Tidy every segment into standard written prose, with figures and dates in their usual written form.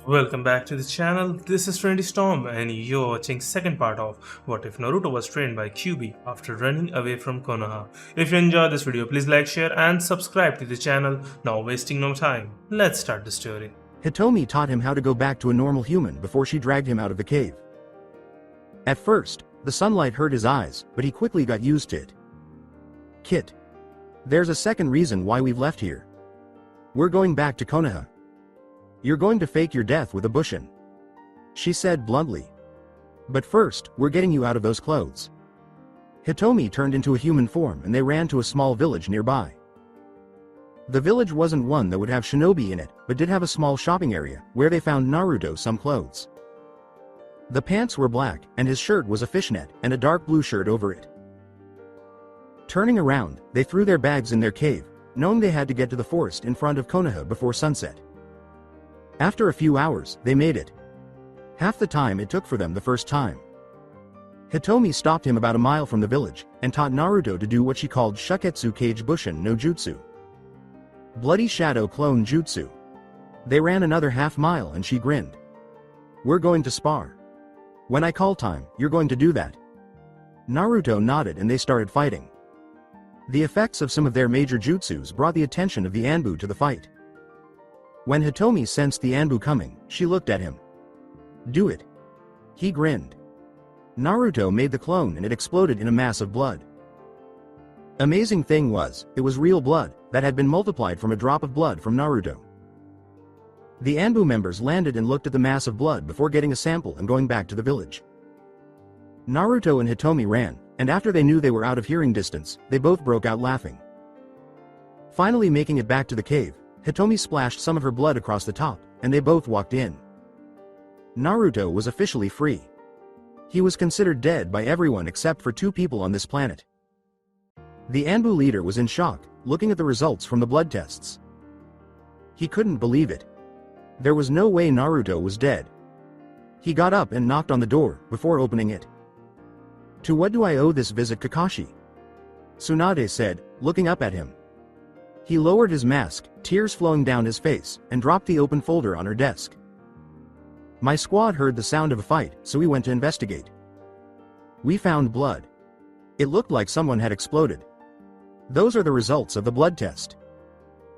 Welcome back to the channel. This is Trendy Storm and you're watching second part of What If Naruto Was Trained by Kyuubi after running away from Konoha. If you enjoyed this video, please like, share and subscribe to the channel. Now wasting no time, let's start the story. Hitomi taught him how to go back to a normal human before she dragged him out of the cave. At first, the sunlight hurt his eyes, but he quickly got used to it. Kit. There's a second reason why we've left here. We're going back to Konoha. You're going to fake your death with a bushin, she said bluntly. But first, we're getting you out of those clothes. Hitomi turned into a human form and they ran to a small village nearby. The village wasn't one that would have shinobi in it, but did have a small shopping area, where they found Naruto some clothes. The pants were black, and his shirt was a fishnet, and a dark blue shirt over it. Turning around, they threw their bags in their cave, knowing they had to get to the forest in front of Konoha before sunset. After a few hours, they made it. Half the time it took for them the first time. Hitomi stopped him about a mile from the village, and taught Naruto to do what she called Shuketsu Kage Bushin no Jutsu. Bloody Shadow Clone Jutsu. They ran another half mile and she grinned. We're going to spar. When I call time, you're going to do that. Naruto nodded and they started fighting. The effects of some of their major jutsus brought the attention of the Anbu to the fight. When Hitomi sensed the Anbu coming, she looked at him. Do it. He grinned. Naruto made the clone and it exploded in a mass of blood. Amazing thing was, it was real blood, that had been multiplied from a drop of blood from Naruto. The Anbu members landed and looked at the mass of blood before getting a sample and going back to the village. Naruto and Hitomi ran, and after they knew they were out of hearing distance, they both broke out laughing. Finally making it back to the cave, Hitomi splashed some of her blood across the top, and they both walked in. Naruto was officially free. He was considered dead by everyone except for two people on this planet. The Anbu leader was in shock, looking at the results from the blood tests. He couldn't believe it. There was no way Naruto was dead. He got up and knocked on the door, before opening it. To what do I owe this visit, Kakashi? Tsunade said, looking up at him. He lowered his mask, tears flowing down his face, and dropped the open folder on her desk. My squad heard the sound of a fight, so we went to investigate. We found blood. It looked like someone had exploded. Those are the results of the blood test.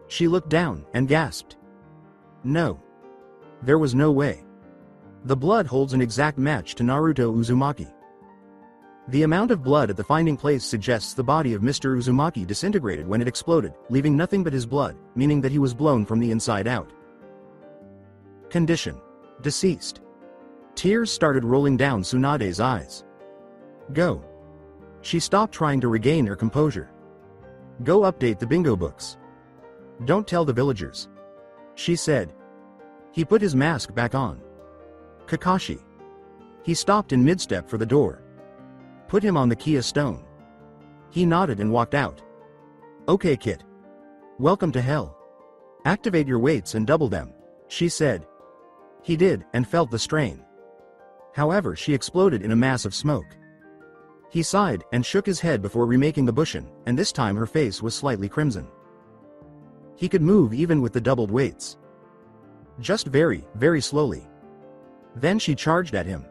She looked down and gasped. No. There was no way. The blood holds an exact match to Naruto Uzumaki. The amount of blood at the finding place suggests the body of Mr. Uzumaki disintegrated when it exploded, leaving nothing but his blood, meaning that he was blown from the inside out. Condition: deceased. Tears started rolling down Tsunade's eyes. Go. She stopped trying to regain her composure. Go update the bingo books. Don't tell the villagers, she said. He put his mask back on. Kakashi. He stopped in mid-step for the door. Put him on the Kia stone. He nodded and walked out. Okay, Kit. Welcome to hell. Activate your weights and double them, she said. He did, and felt the strain. However, she exploded in a mass of smoke. He sighed and shook his head before remaking the bushin, and this time her face was slightly crimson. He could move even with the doubled weights. Just very, very slowly. Then she charged at him.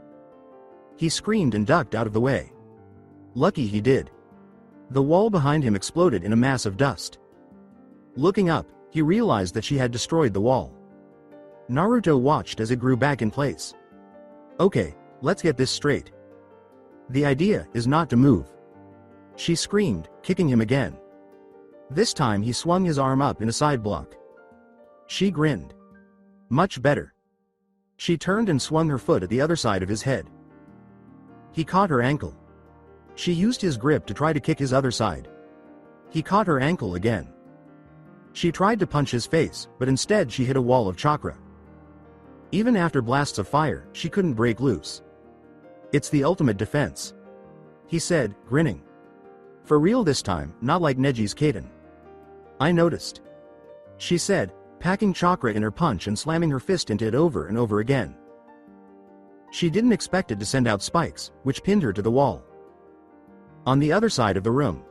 He screamed and ducked out of the way. Lucky he did. The wall behind him exploded in a mass of dust. Looking up, he realized that she had destroyed the wall. Naruto watched as it grew back in place. Okay, let's get this straight. The idea is not to move, she screamed, kicking him again. This time he swung his arm up in a side block. She grinned. Much better. She turned and swung her foot at the other side of his head. He caught her ankle. She used his grip to try to kick his other side. He caught her ankle again. She tried to punch his face, but instead she hit a wall of chakra. Even after blasts of fire, she couldn't break loose. It's the ultimate defense, he said, grinning. For real this time, not like Neji's Kaden. I noticed, she said, packing chakra in her punch and slamming her fist into it over and over again. She didn't expect it to send out spikes, which pinned her to the wall. On the other side of the room.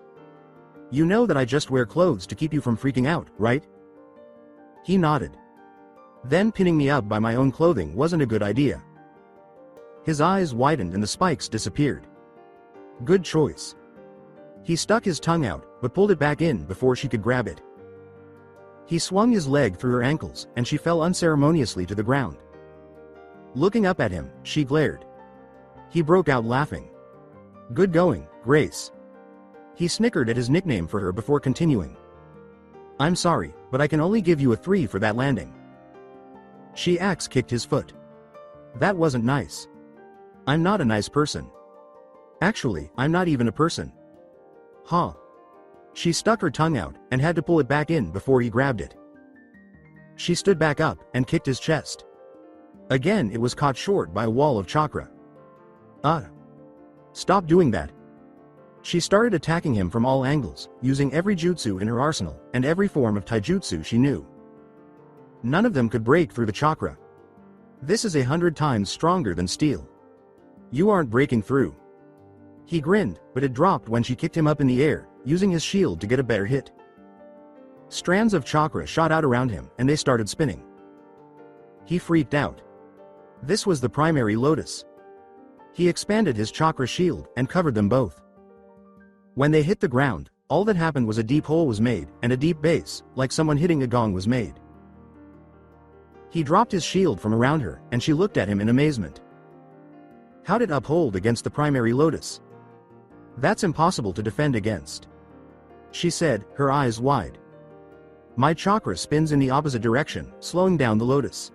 You know that I just wear clothes to keep you from freaking out, right? He nodded. Then pinning me up by my own clothing wasn't a good idea. His eyes widened and the spikes disappeared. Good choice. He stuck his tongue out, but pulled it back in before she could grab it. He swung his leg through her ankles, and she fell unceremoniously to the ground. Looking up at him, she glared. He broke out laughing. Good going, Grace. He snickered at his nickname for her before continuing. I'm sorry, but I can only give you a 3 for that landing. She axe kicked his foot. That wasn't nice. I'm not a nice person. Actually, I'm not even a person. Huh. She stuck her tongue out, and had to pull it back in before he grabbed it. She stood back up, and kicked his chest. Again it was caught short by a wall of chakra. Stop doing that. She started attacking him from all angles, using every jutsu in her arsenal, and every form of taijutsu she knew. None of them could break through the chakra. This is 100 times stronger than steel. You aren't breaking through. He grinned, but it dropped when she kicked him up in the air, using his shield to get a better hit. Strands of chakra shot out around him, and they started spinning. He freaked out. This was the primary lotus. He expanded his chakra shield, and covered them both. When they hit the ground, all that happened was a deep hole was made, and a deep bass, like someone hitting a gong, was made. He dropped his shield from around her, and she looked at him in amazement. How'd it uphold against the primary lotus? That's impossible to defend against. She said, her eyes wide. My chakra spins in the opposite direction, slowing down the lotus.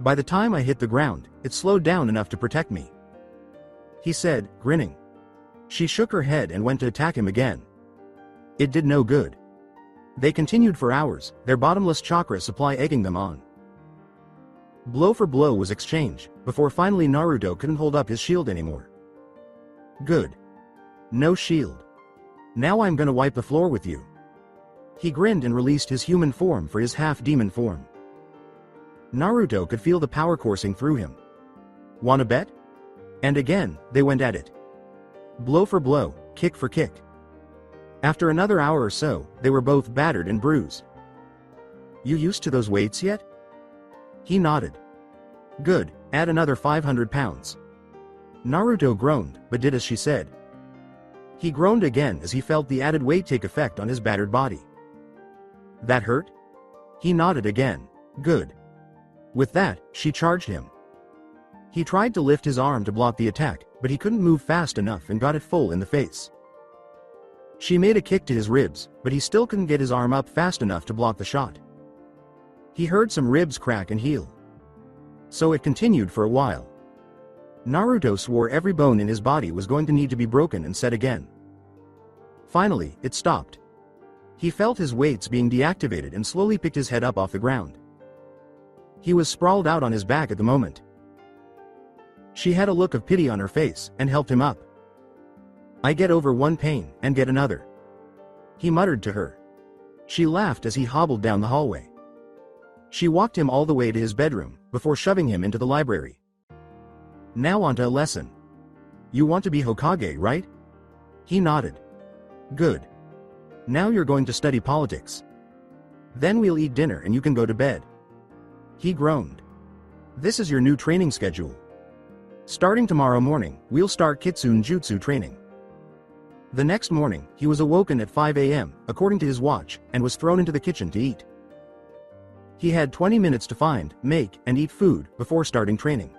By the time I hit the ground, it slowed down enough to protect me. He said, grinning. She shook her head and went to attack him again. It did no good. They continued for hours, their bottomless chakra supply egging them on. Blow for blow was exchanged, before finally Naruto couldn't hold up his shield anymore. Good. No shield. Now I'm gonna wipe the floor with you. He grinned and released his human form for his half-demon form. Naruto could feel the power coursing through him. Wanna bet? And again, they went at it. Blow for blow, kick for kick. After another hour or so, they were both battered and bruised. You used to those weights yet? He nodded. Good, add another 500 pounds. Naruto groaned, but did as she said. He groaned again as he felt the added weight take effect on his battered body. That hurt? He nodded again. Good. With that, she charged him. He tried to lift his arm to block the attack, but he couldn't move fast enough and got it full in the face. She made a kick to his ribs, but he still couldn't get his arm up fast enough to block the shot. He heard some ribs crack and heal. So it continued for a while. Naruto swore every bone in his body was going to need to be broken and set again. Finally, it stopped. He felt his weights being deactivated and slowly picked his head up off the ground. He was sprawled out on his back at the moment. She had a look of pity on her face, and helped him up. I get over one pain, and get another. He muttered to her. She laughed as he hobbled down the hallway. She walked him all the way to his bedroom, before shoving him into the library. Now onto a lesson. You want to be Hokage, right? He nodded. Good. Now you're going to study politics. Then we'll eat dinner and you can go to bed. He groaned. This is your new training schedule. Starting tomorrow morning, we'll start Kitsune Jutsu training. The next morning, he was awoken at 5 a.m., according to his watch, and was thrown into the kitchen to eat. He had 20 minutes to find, make, and eat food before starting training.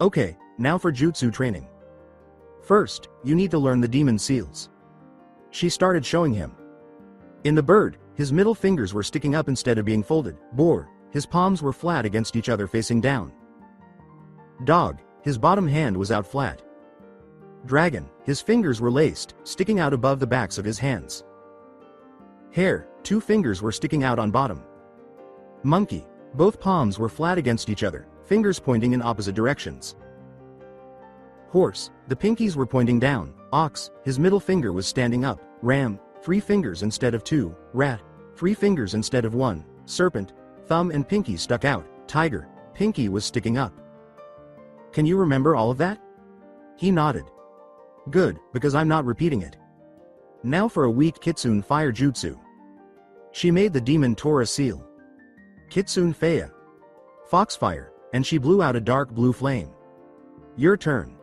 Okay, now for jutsu training. First, you need to learn the demon seals. She started showing him. In the bird, his middle fingers were sticking up instead of being folded. Boar, his palms were flat against each other facing down. Dog, his bottom hand was out flat. Dragon, his fingers were laced, sticking out above the backs of his hands. Hare, 2 fingers were sticking out on bottom. Monkey, both palms were flat against each other, fingers pointing in opposite directions. Horse, the pinkies were pointing down. Ox, his middle finger was standing up. Ram, 3 fingers instead of 2. Rat, 3 fingers instead of 1. Serpent, thumb and pinky stuck out. Tiger, pinky was sticking up. Can you remember all of that? He nodded. Good, because I'm not repeating it. Now for a weak Kitsune fire jutsu. She made the demon Tora seal. Kitsune Faya. Foxfire, and she blew out a dark blue flame. Your turn.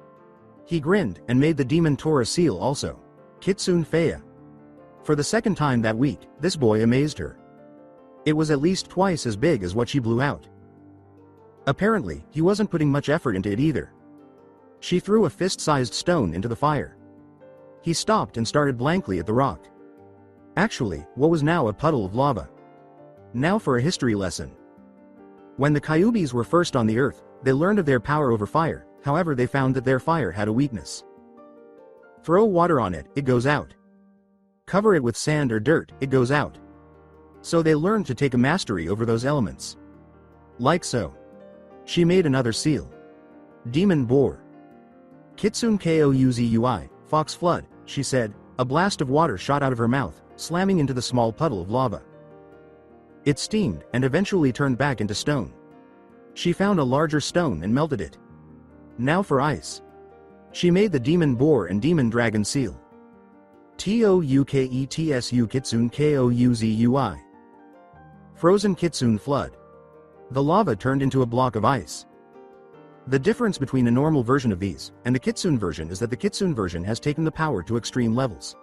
He grinned and made the demon Tora seal also. Kitsune Faya. For the second time that week, this boy amazed her. It was at least twice as big as what she blew out. Apparently, he wasn't putting much effort into it either. She threw a fist-sized stone into the fire. He stopped and started blankly at the rock. Actually, what was now a puddle of lava. Now for a history lesson. When the Kyuubis were first on the earth, they learned of their power over fire, however they found that their fire had a weakness. Throw water on it, it goes out. Cover it with sand or dirt, it goes out. So they learned to take a mastery over those elements. Like so. She made another seal. Demon Boar. Kitsune Kouzui, Fox Flood, she said. A blast of water shot out of her mouth, slamming into the small puddle of lava. It steamed and eventually turned back into stone. She found a larger stone and melted it. Now for ice. She made the Demon Boar and Demon Dragon seal. Touketsu Kitsune Kouzui. Frozen Kitsune Flood. The lava turned into a block of ice. The difference between a normal version of these and the Kitsune version is that the Kitsune version has taken the power to extreme levels.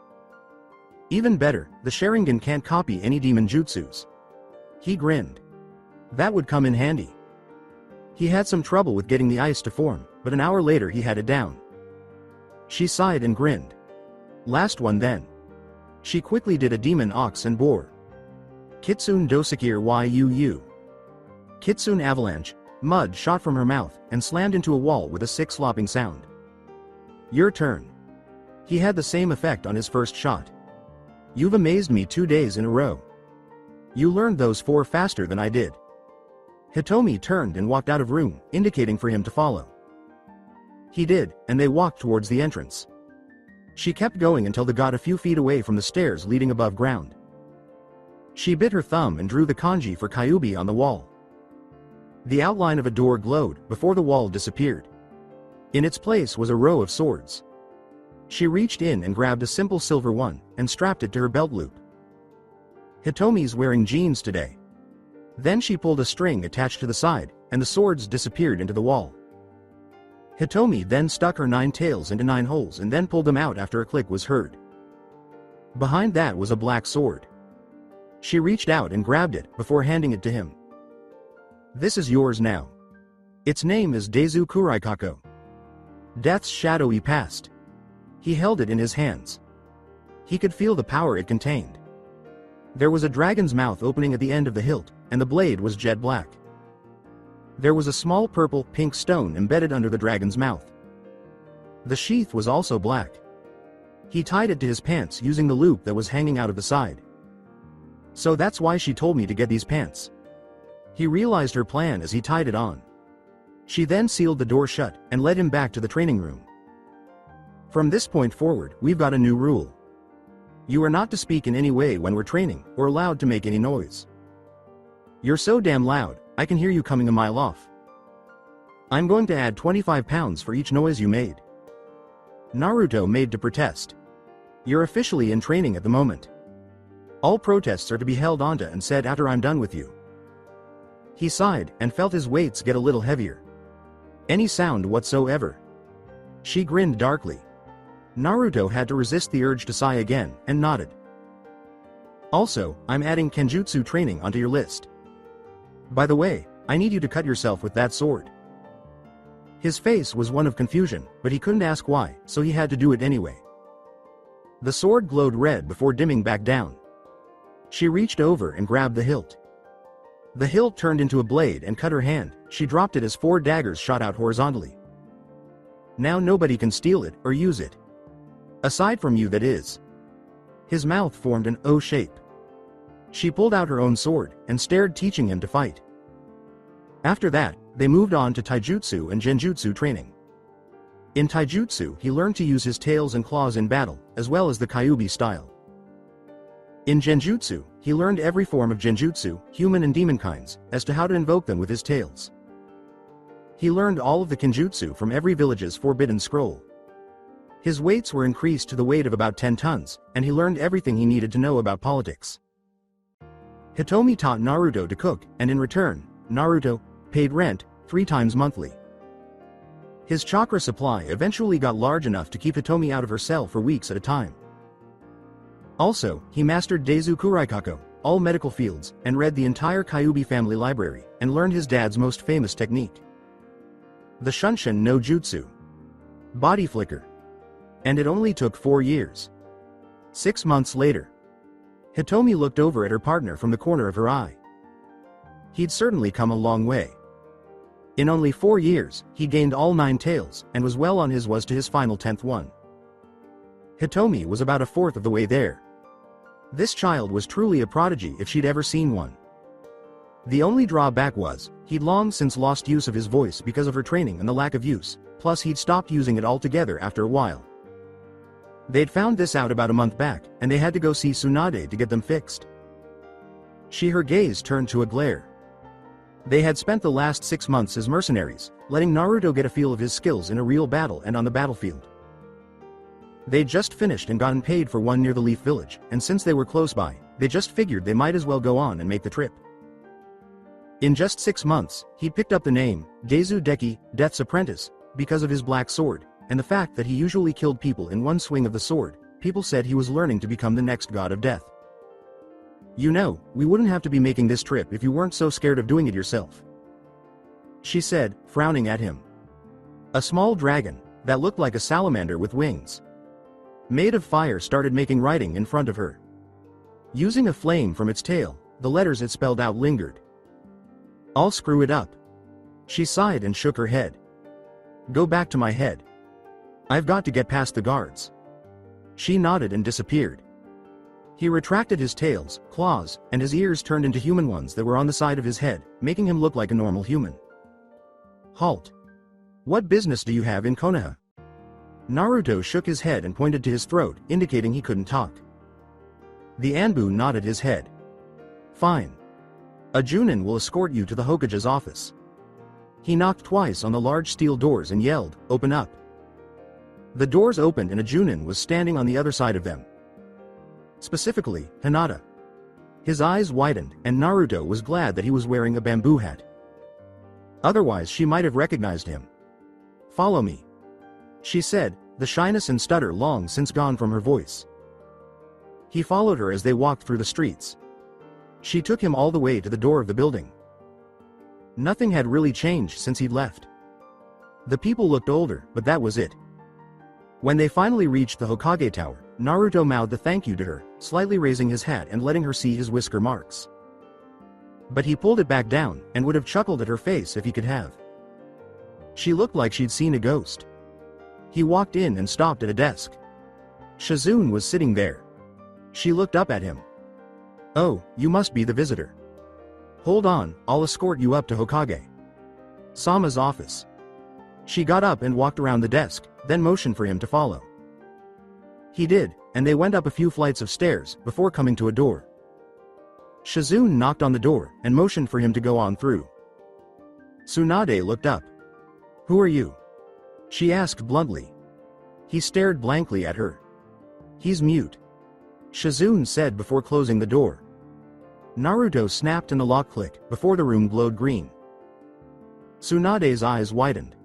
Even better, the Sharingan can't copy any demon jutsus. He grinned. That would come in handy. He had some trouble with getting the ice to form, but an hour later he had it down. She sighed and grinned. Last one then. She quickly did a demon ox and boar. Kitsune Dosakir Yuu. Kitsune Avalanche. Mud shot from her mouth and slammed into a wall with a sick slopping sound. Your turn. He had the same effect on his first shot. You've amazed me 2 days in a row. You learned those 4 faster than I did. Hitomi turned and walked out of room, indicating for him to follow. He did, and they walked towards the entrance. She kept going until they got a few feet away from the stairs leading above ground. She bit her thumb and drew the kanji for Kyuubi on the wall. The outline of a door glowed before the wall disappeared. In its place was a row of swords. She reached in and grabbed a simple silver one and strapped it to her belt loop. Hitomi's wearing jeans today. Then she pulled a string attached to the side, and the swords disappeared into the wall. Hitomi then stuck her 9 tails into 9 holes and then pulled them out after a click was heard. Behind that was a black sword. She reached out and grabbed it before handing it to him. This is yours now. Its name is Desu Kuraikako. Death's shadowy past. He held it in his hands. He could feel the power it contained. There was a dragon's mouth opening at the end of the hilt, and the blade was jet black. There was a small purple-pink stone embedded under the dragon's mouth. The sheath was also black. He tied it to his pants using the loop that was hanging out of the side. So that's why she told me to get these pants. He realized her plan as he tied it on. She then sealed the door shut and led him back to the training room. From this point forward, we've got a new rule. You are not to speak in any way when we're training, or allowed to make any noise. You're so damn loud, I can hear you coming a mile off. I'm going to add 25 pounds for each noise you made. Naruto made to protest. You're officially in training at the moment. All protests are to be held onto and said after I'm done with you. He sighed and felt his weights get a little heavier. Any sound whatsoever. She grinned darkly. Naruto had to resist the urge to sigh again and nodded. Also, I'm adding Kenjutsu training onto your list. By the way, I need you to cut yourself with that sword. His face was one of confusion, but he couldn't ask why, so he had to do it anyway. The sword glowed red before dimming back down. She reached over and grabbed the hilt. The hilt turned into a blade and cut her hand. She dropped it as 4 daggers shot out horizontally. Now nobody can steal it or use it. Aside from you, that is. His mouth formed an O shape. She pulled out her own sword and stared, teaching him to fight. After that, they moved on to taijutsu and genjutsu training. In taijutsu, he learned to use his tails and claws in battle, as well as the Kyuubi style. In genjutsu, he learned every form of genjutsu, human and demon kinds, as to how to invoke them with his tails. He learned all of the kenjutsu from every village's forbidden scroll. His weights were increased to the weight of about 10 tons, and he learned everything he needed to know about politics. Hitomi taught Naruto to cook, and in return, Naruto paid rent 3 times monthly. His chakra supply eventually got large enough to keep Hitomi out of her cell for weeks at a time. Also, he mastered Desu Kuraikaku, all medical fields, and read the entire Kyuubi family library, and learned his dad's most famous technique, the Shunshin no Jutsu, body flicker. And it only took 4 years. 6 months later, Hitomi looked over at her partner from the corner of her eye. He'd certainly come a long way. In only 4 years, he gained all 9 tails, and was well on his way to his final 10th one. Hitomi was about a fourth of the way there. This child was truly a prodigy if she'd ever seen one. The only drawback was, he'd long since lost use of his voice because of her training and the lack of use, plus he'd stopped using it altogether after a while. They'd found this out about a month back, and they had to go see Tsunade to get them fixed. Her gaze turned to a glare. They had spent the last 6 months as mercenaries, letting Naruto get a feel of his skills in a real battle and on the battlefield. They'd just finished and gotten paid for one near the Leaf Village, and since they were close by, they just figured they might as well go on and make the trip. In just 6 months, he'd picked up the name, Desu Decchi, Death's Apprentice, because of his black sword, and the fact that he usually killed people in one swing of the sword. People said he was learning to become the next god of death. You know, we wouldn't have to be making this trip if you weren't so scared of doing it yourself, she said, frowning at him. A small dragon, that looked like a salamander with wings, made of fire, started making writing in front of her. Using a flame from its tail, the letters it spelled out lingered. I'll screw it up. She sighed and shook her head. Go back to my head. I've got to get past the guards. She nodded and disappeared. He retracted his tails, claws, and his ears turned into human ones that were on the side of his head, making him look like a normal human. Halt. What business do you have in Konoha? Naruto shook his head and pointed to his throat, indicating he couldn't talk. The Anbu nodded his head. Fine. A Junin will escort you to the Hokage's office. He knocked twice on the large steel doors and yelled, open up. The doors opened and a Junin was standing on the other side of them. Specifically, Hinata. His eyes widened, and Naruto was glad that he was wearing a bamboo hat. Otherwise she might have recognized him. Follow me, she said, the shyness and stutter long since gone from her voice. He followed her as they walked through the streets. She took him all the way to the door of the building. Nothing had really changed since he'd left. The people looked older, but that was it. When they finally reached the Hokage Tower, Naruto mouthed a thank you to her, slightly raising his hat and letting her see his whisker marks. But he pulled it back down, and would have chuckled at her face if he could have. She looked like she'd seen a ghost. He walked in and stopped at a desk. Shizune was sitting there. She looked up at him. Oh, you must be the visitor. Hold on, I'll escort you up to Hokage Sama's office. She got up and walked around the desk, then motioned for him to follow. He did, and they went up a few flights of stairs, before coming to a door. Shizune knocked on the door, and motioned for him to go on through. Tsunade looked up. Who are you? She asked bluntly. He stared blankly at her. He's mute, Shizune said before closing the door. Naruto snapped and the lock clicked, before the room glowed green. Tsunade's eyes widened.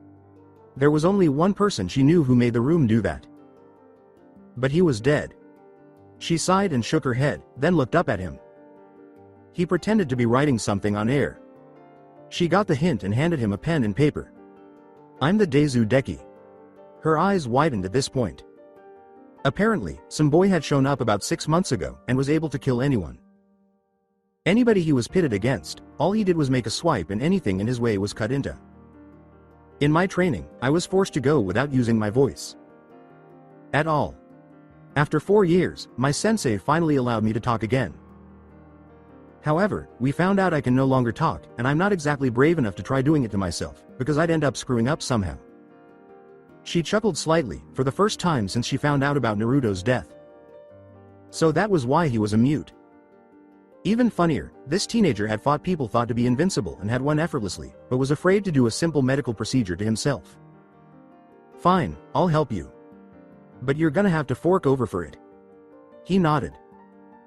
There was only one person she knew who made the room do that. But he was dead. She sighed and shook her head, then looked up at him. He pretended to be writing something on air. She got the hint and handed him a pen and paper. I'm the Desu Decchi. Her eyes widened at this point. Apparently, some boy had shown up about 6 months ago and was able to kill anyone. Anybody he was pitted against, all he did was make a swipe and anything in his way was cut into. In my training, I was forced to go without using my voice at all. After 4 years, my sensei finally allowed me to talk again. However, we found out I can no longer talk, and I'm not exactly brave enough to try doing it to myself, because I'd end up screwing up somehow. She chuckled slightly, for the first time since she found out about Naruto's death. So that was why he was a mute. Even funnier, this teenager had fought people thought to be invincible and had won effortlessly, but was afraid to do a simple medical procedure to himself. Fine, I'll help you. But you're gonna have to fork over for it. He nodded.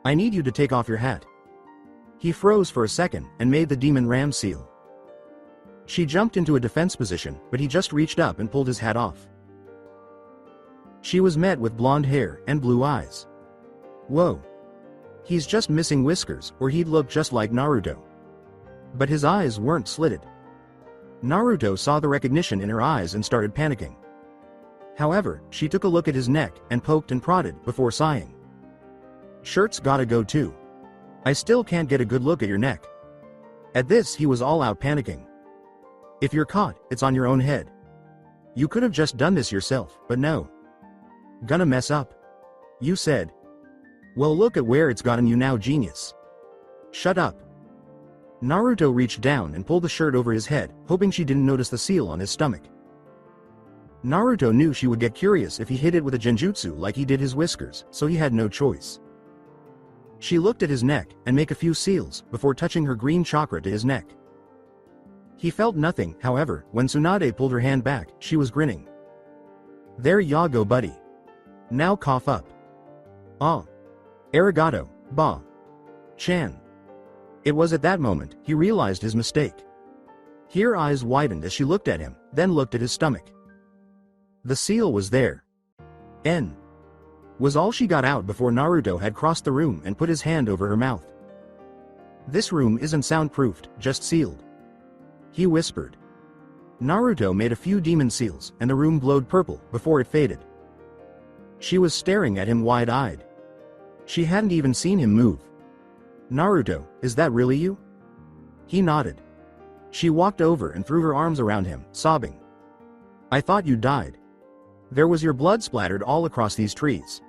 I need you to take off your hat. He froze for a second and made the demon ram seal. She jumped into a defense position, but he just reached up and pulled his hat off. She was met with blonde hair and blue eyes. Whoa. He's just missing whiskers, or he'd look just like Naruto. But his eyes weren't slitted. Naruto saw the recognition in her eyes and started panicking. However, she took a look at his neck and poked and prodded before sighing. Shirt's gotta go too. I still can't get a good look at your neck. At this he was all out panicking. If you're caught, it's on your own head. You could have just done this yourself, but no. Gonna mess up. You said. Well, look at where it's gotten you now, genius. Shut up. Naruto reached down and pulled the shirt over his head, hoping she didn't notice the seal on his stomach. Naruto knew she would get curious if he hit it with a genjutsu like he did his whiskers, so he had no choice. She looked at his neck and make a few seals before touching her green chakra to his neck. He felt nothing, however, when Tsunade pulled her hand back. She was grinning. There ya go, buddy. Now cough up. Ah. Arigato, ba. Chan. It was at that moment he realized his mistake. Her eyes widened as she looked at him, then looked at his stomach. The seal was there. N. Was all she got out before Naruto had crossed the room and put his hand over her mouth. This room isn't soundproofed, just sealed. He whispered. Naruto made a few demon seals and the room glowed purple before it faded. She was staring at him wide-eyed. She hadn't even seen him move. Naruto, is that really you? He nodded. She walked over and threw her arms around him, sobbing. I thought you died. There was your blood splattered all across these trees.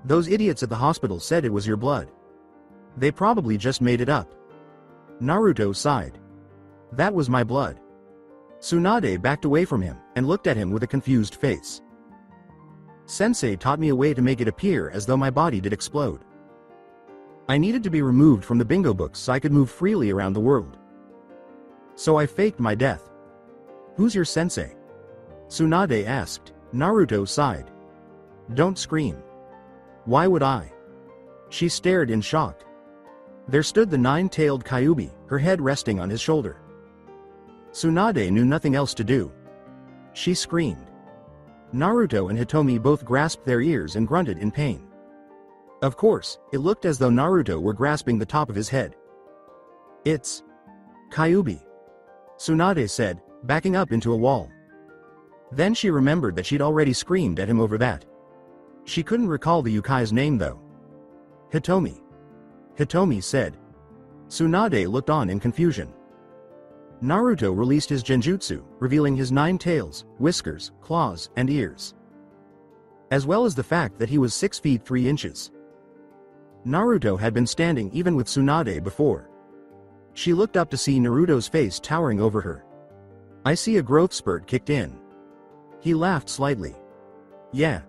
Those idiots at the hospital said it was your blood. They probably just made it up. Naruto sighed. That was my blood. Tsunade backed away from him and looked at him with a confused face. Sensei taught me a way to make it appear as though my body did explode. I needed to be removed from the bingo books so I could move freely around the world. So I faked my death. Who's your sensei? Tsunade asked. Naruto sighed. Don't scream. Why would I? She stared in shock. There stood the nine-tailed Kyuubi, her head resting on his shoulder. Tsunade knew nothing else to do. She screamed. Naruto and Hitomi both grasped their ears and grunted in pain. Of course, it looked as though Naruto were grasping the top of his head. It's Kyuubi, Tsunade said, backing up into a wall. Then she remembered that she'd already screamed at him over that. She couldn't recall the Yukai's name though. Hitomi. Hitomi said. Tsunade looked on in confusion. Naruto released his genjutsu, revealing his 9 tails, whiskers, claws, and ears. As well as the fact that he was 6 feet 3 inches. Naruto had been standing even with Tsunade before. She looked up to see Naruto's face towering over her. I see a growth spurt kicked in. He laughed slightly. Yeah.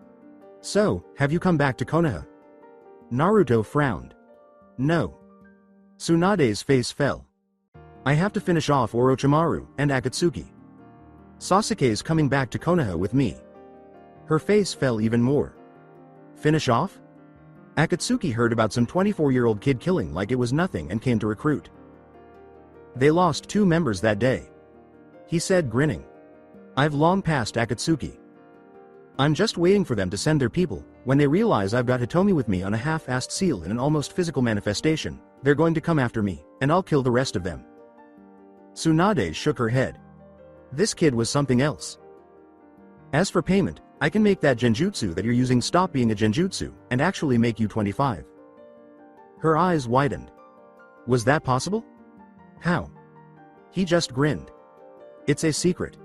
So, have you come back to Konoha? Naruto frowned. No. Tsunade's face fell. I have to finish off Orochimaru and Akatsuki. Sasuke's coming back to Konoha with me. Her face fell even more. Finish off? Akatsuki heard about some 24-year-old kid killing like it was nothing and came to recruit. They lost 2 members that day. He said, grinning. I've long passed Akatsuki. I'm just waiting for them to send their people. When they realize I've got Hitomi with me on a half-assed seal in an almost physical manifestation, they're going to come after me, and I'll kill the rest of them. Tsunade shook her head. This kid was something else. As for payment, I can make that genjutsu that you're using stop being a genjutsu, and actually make you 25. Her eyes widened. Was that possible? How? He just grinned. It's a secret.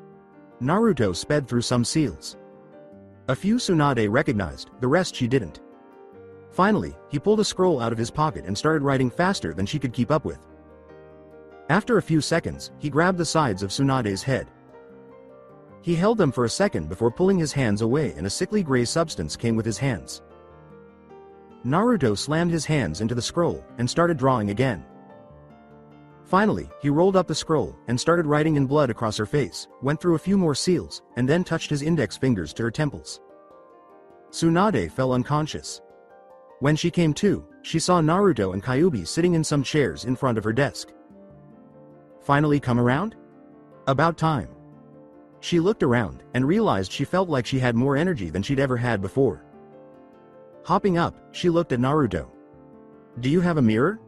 Naruto sped through some seals. A few Tsunade recognized, the rest she didn't. Finally, he pulled a scroll out of his pocket and started writing faster than she could keep up with. After a few seconds, he grabbed the sides of Tsunade's head. He held them for a second before pulling his hands away and a sickly gray substance came with his hands. Naruto slammed his hands into the scroll and started drawing again. Finally, he rolled up the scroll and started writing in blood across her face, went through a few more seals, and then touched his index fingers to her temples. Tsunade fell unconscious. When she came to, she saw Naruto and Kyuubi sitting in some chairs in front of her desk. Finally come around? About time. She looked around and realized she felt like she had more energy than she'd ever had before. Hopping up, she looked at Naruto. Do you have a mirror?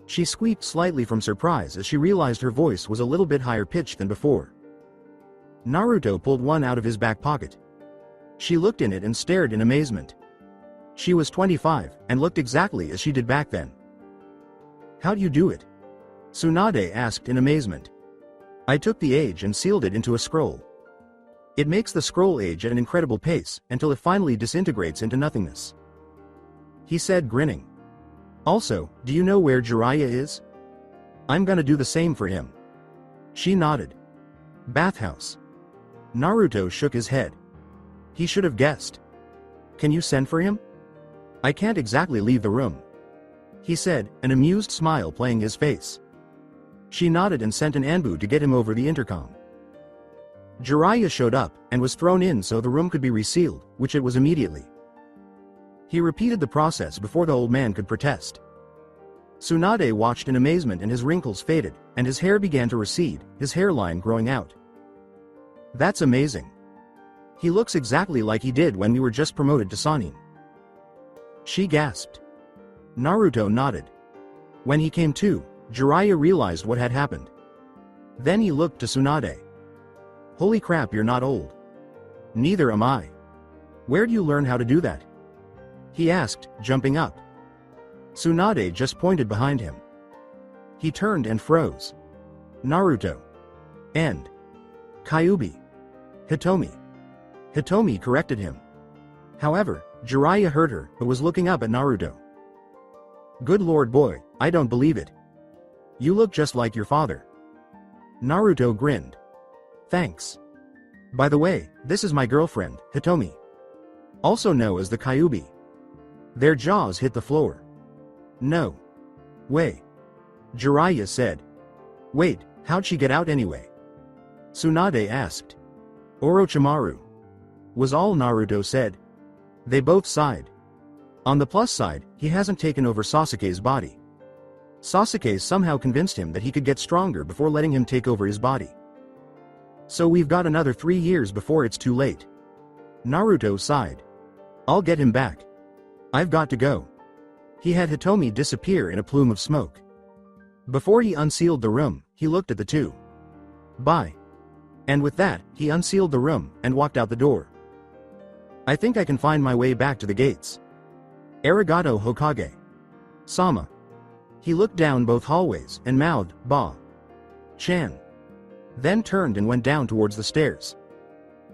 She squeaked slightly from surprise as she realized her voice was a little bit higher pitched than before. Naruto pulled one out of his back pocket. She looked in it and stared in amazement. She was 25 and looked exactly as she did back then. How'd you do it? Tsunade asked in amazement. I took the age and sealed it into a scroll. It makes the scroll age at an incredible pace until it finally disintegrates into nothingness. He said, grinning. Also, do you know where Jiraiya is? I'm gonna do the same for him. She nodded. Bathhouse. Naruto shook his head. He should have guessed. Can you send for him? I can't exactly leave the room, he said, an amused smile playing his face. She nodded and sent an Anbu to get him over the intercom. Jiraiya showed up and was thrown in so the room could be resealed, which it was immediately. He repeated the process before the old man could protest. Tsunade watched in amazement and his wrinkles faded, and his hair began to recede, his hairline growing out. That's amazing. He looks exactly like he did when we were just promoted to Sannin. She gasped. Naruto nodded. When he came to, Jiraiya realized what had happened. Then he looked to Tsunade. Holy crap, you're not old. Neither am I. Where'd you learn how to do that? He asked, jumping up. Tsunade just pointed behind him. He turned and froze. Naruto. And Kyuubi. Hitomi. Hitomi corrected him. However, Jiraiya heard her but was looking up at Naruto. Good lord boy, I don't believe it. You look just like your father. Naruto grinned. Thanks. By the way, this is my girlfriend, Hitomi. Also known as the Kyuubi. Their jaws hit the floor. No way. Jiraiya said. Wait, how'd she get out anyway? Tsunade asked. Orochimaru. Was all Naruto said. They both sighed. On the plus side, he hasn't taken over Sasuke's body. Sasuke somehow convinced him that he could get stronger before letting him take over his body. So we've got another 3 years before it's too late. Naruto sighed. I'll get him back. I've got to go. He had Hitomi disappear in a plume of smoke. Before he unsealed the room, he looked at the two. Bye. And with that, he unsealed the room and walked out the door. I think I can find my way back to the gates. Arigato Hokage. Sama. He looked down both hallways and mouthed, Ba. Chan. Then turned and went down towards the stairs.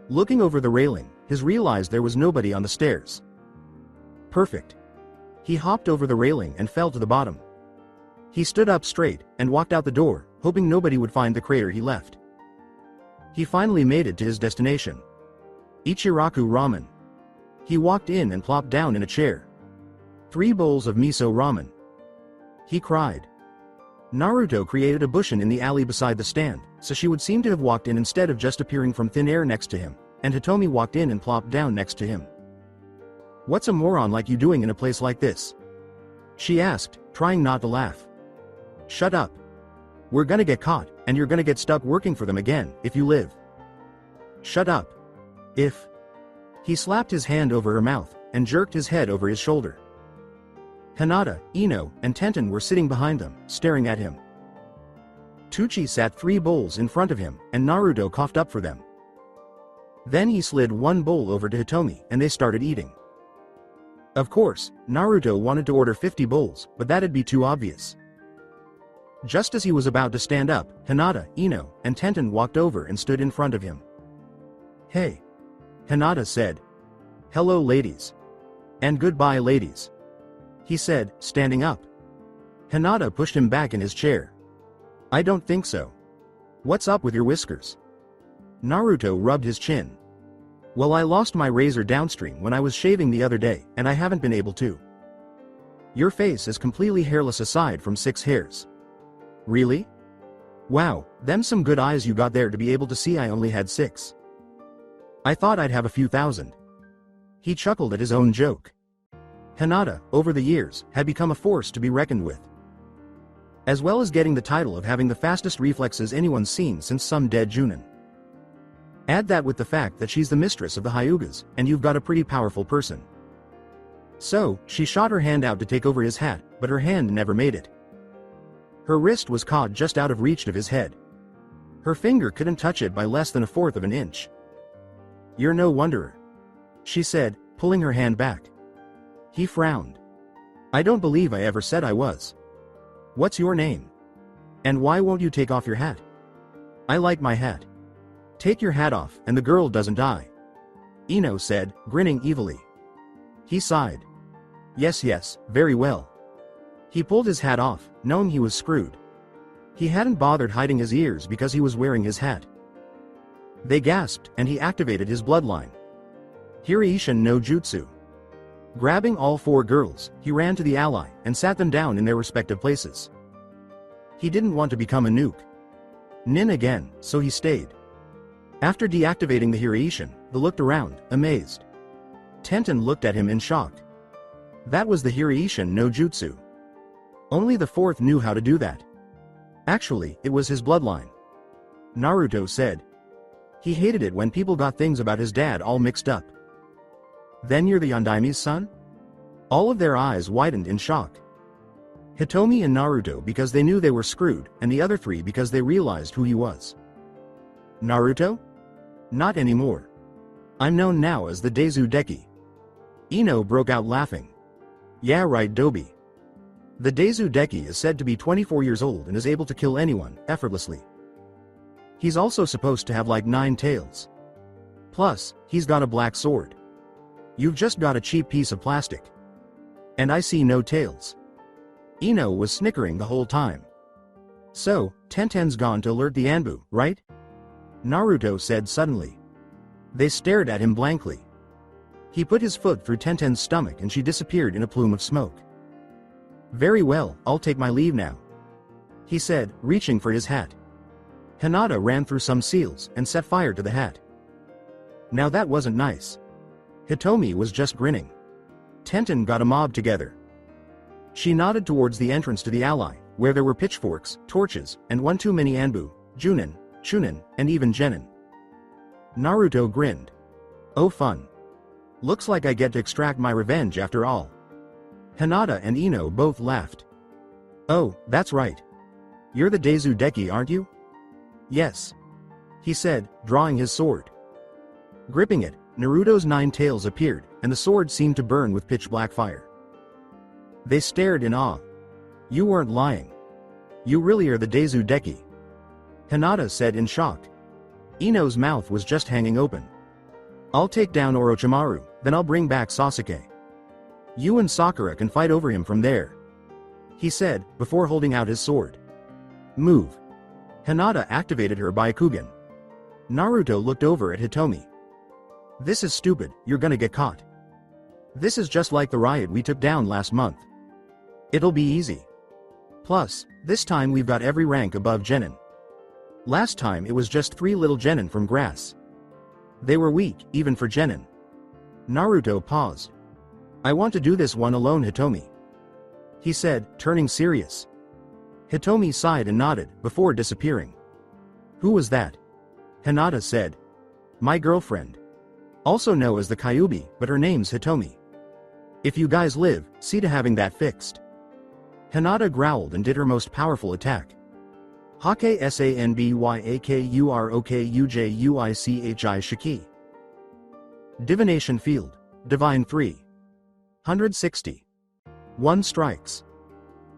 Looking over the railing, he realized there was nobody on the stairs. Perfect. He hopped over the railing and fell to the bottom. He stood up straight and walked out the door, hoping nobody would find the crater he left. He finally made it to his destination. Ichiraku Ramen. He walked in and plopped down in a chair. 3 bowls of miso ramen. He cried. Naruto created a bushin in the alley beside the stand, so she would seem to have walked in instead of just appearing from thin air next to him, and Hitomi walked in and plopped down next to him. What's a moron like you doing in a place like this? She asked, trying not to laugh. Shut up. We're gonna get caught, and you're gonna get stuck working for them again, if you live. Shut up. If. He slapped his hand over her mouth, and jerked his head over his shoulder. Hinata, Ino, and Tenten were sitting behind them, staring at him. Tucci sat 3 bowls in front of him, and Naruto coughed up for them. Then he slid 1 bowl over to Hitomi, and they started eating. Of course, Naruto wanted to order 50 bowls, but that'd be too obvious. Just as he was about to stand up, Hinata, Ino, and Tenten walked over and stood in front of him. Hey. Hinata said. Hello ladies. And goodbye ladies. He said, standing up. Hinata pushed him back in his chair. I don't think so. What's up with your whiskers? Naruto rubbed his chin. Well, I lost my razor downstream when I was shaving the other day, and I haven't been able to. Your face is completely hairless aside from 6 hairs. Really? Wow, them some good eyes you got there to be able to see I only had 6. I thought I'd have a few thousand. He chuckled at his own joke. Hinata, over the years, had become a force to be reckoned with. As well as getting the title of having the fastest reflexes anyone's seen since some dead Junin. Add that with the fact that she's the mistress of the Hyugas, and you've got a pretty powerful person. So, she shot her hand out to take over his hat, but her hand never made it. Her wrist was caught just out of reach of his head. Her finger couldn't touch it by less than a fourth of an inch. "You're no wanderer," she said, pulling her hand back. He frowned. "I don't believe I ever said I was. What's your name? And why won't you take off your hat?" "I like my hat." "Take your hat off and the girl doesn't die," Ino said, grinning evilly. He sighed. Yes, very well." He pulled his hat off, knowing he was screwed. He hadn't bothered hiding his ears because he was wearing his hat. They gasped, and he activated his bloodline. Hiraishin no Jutsu. Grabbing all 4 girls, he ran to the ally, and sat them down in their respective places. He didn't want to become a nuke. Nin again, so he stayed. After deactivating the Hiraishin, they looked around, amazed. Tenten looked at him in shock. That was the Hiraishin no Jutsu. Only the 4th knew how to do that. Actually, it was his bloodline. Naruto said. He hated it when people got things about his dad all mixed up. "Then you're the Yondaime's son?" All of their eyes widened in shock. Hitomi and Naruto because they knew they were screwed, and the other 3 because they realized who he was. "Naruto? Not anymore. I'm known now as the Desu Decchi." Ino broke out laughing. "Yeah right, Dobi. The Desu Decchi is said to be 24 years old and is able to kill anyone, effortlessly. He's also supposed to have like 9 tails. Plus, he's got a black sword. You've just got a cheap piece of plastic. And I see no tails." Ino was snickering the whole time. "So, Tenten's gone to alert the Anbu, right?" Naruto said suddenly. They stared at him blankly. He put his foot through Tenten's stomach and she disappeared in a plume of smoke. "Very well, I'll take my leave now," he said, reaching for his hat. Hinata ran through some seals and set fire to the hat. Now that wasn't nice. Hitomi was just grinning. Tenten got a mob together. She nodded towards the entrance to the ally, where there were pitchforks, torches, and one too many Anbu, Junin, Chunin, and even Genin. Naruto grinned. "Oh fun. Looks like I get to extract my revenge after all." Hinata and Ino both laughed. "Oh, that's right. You're the Desu Decchi, aren't you?" "Yes," he said, drawing his sword. Gripping it, Naruto's 9 tails appeared, and the sword seemed to burn with pitch black fire. They stared in awe. "You weren't lying. You really are the Desu Decchi," Hinata said in shock. Ino's mouth was just hanging open. "I'll take down Orochimaru, then I'll bring back Sasuke. You and Sakura can fight over him from there," he said, before holding out his sword. "Move." Hinata activated her Byakugan. Naruto looked over at Hitomi. "This is stupid, you're gonna get caught. This is just like the riot we took down last month. It'll be easy. Plus, this time we've got every rank above Genin. Last time it was just 3 little Genin from grass. They were weak, even for Genin." Naruto paused. "I want to do this one alone, Hitomi," he said, turning serious. Hitomi sighed and nodded, before disappearing. "Who was that?" Hinata said. "My girlfriend. Also known as the Kyuubi, but her name's Hitomi. If you guys live, see to having that fixed." Hinata growled and did her most powerful attack. Hake Sanbyakurokujuichi Shiki. Divination Field. Divine 3. 160. 1 strikes.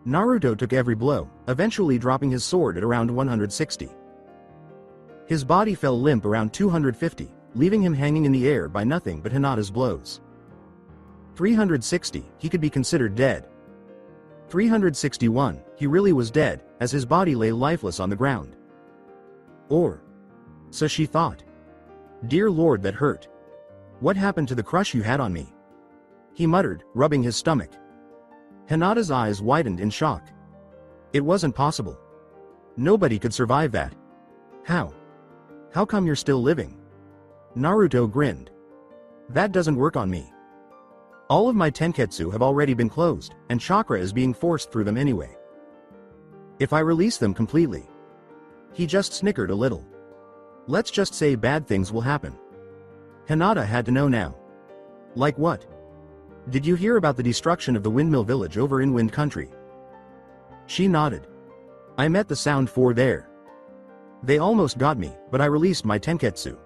Naruto took every blow, eventually dropping his sword at around 160. His body fell limp around 250, leaving him hanging in the air by nothing but Hinata's blows. 360, he could be considered dead. 361, he really was dead, as his body lay lifeless on the ground. Or so she thought. "Dear Lord, that hurt. What happened to the crush you had on me?" he muttered, rubbing his stomach. Hinata's eyes widened in shock. It wasn't possible. Nobody could survive that. How? How come you're still living? Naruto grinned. That doesn't work on me. All of my tenketsu have already been closed, and chakra is being forced through them anyway. If I release them completely. He just snickered a little. Let's just say bad things will happen. Hinata had to know now. Like what? Did you hear about the destruction of the windmill village over in Wind Country? She nodded. I met the Sound 4 there. They almost got me, but I released my tenketsu.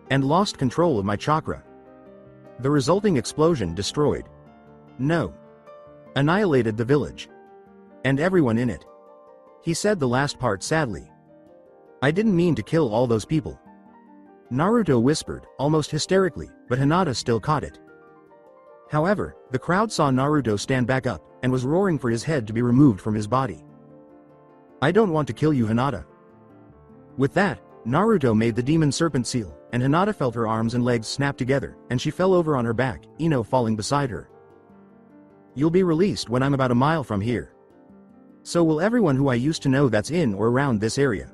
And lost control of my chakra. The resulting explosion destroyed. No. Annihilated the village. And everyone in it. He said the last part sadly. I didn't mean to kill all those people. Naruto whispered, almost hysterically, but Hinata still caught it. However, the crowd saw Naruto stand back up, and was roaring for his head to be removed from his body. I don't want to kill you, Hinata. With that, Naruto made the demon serpent seal, and Hinata felt her arms and legs snap together, and she fell over on her back, Ino falling beside her. You'll be released when I'm about a mile from here. So will everyone who I used to know that's in or around this area.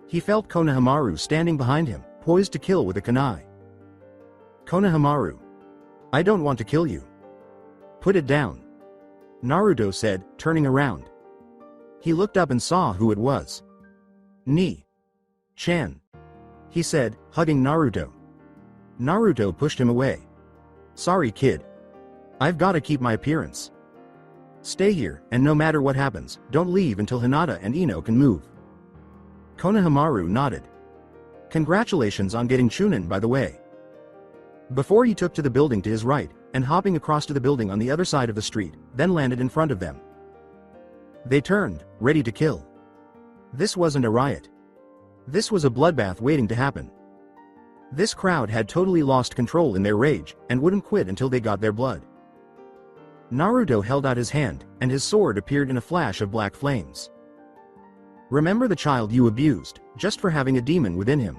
He felt Konohamaru standing behind him, poised to kill with a kunai. Konohamaru. I don't want to kill you. Put it down. Naruto said, turning around. He looked up and saw who it was. Chan. He said, hugging Naruto. Naruto pushed him away. Sorry, kid. I've gotta keep my appearance. Stay here, and no matter what happens, don't leave until Hinata and Ino can move. Konohamaru nodded. Congratulations on getting Chunin, by the way. Before he took to the building to his right, and hopping across to the building on the other side of the street, then landed in front of them. They turned, ready to kill. This wasn't a riot. This was a bloodbath waiting to happen. This crowd had totally lost control in their rage, and wouldn't quit until they got their blood. Naruto held out his hand, and his sword appeared in a flash of black flames. Remember the child you abused, just for having a demon within him.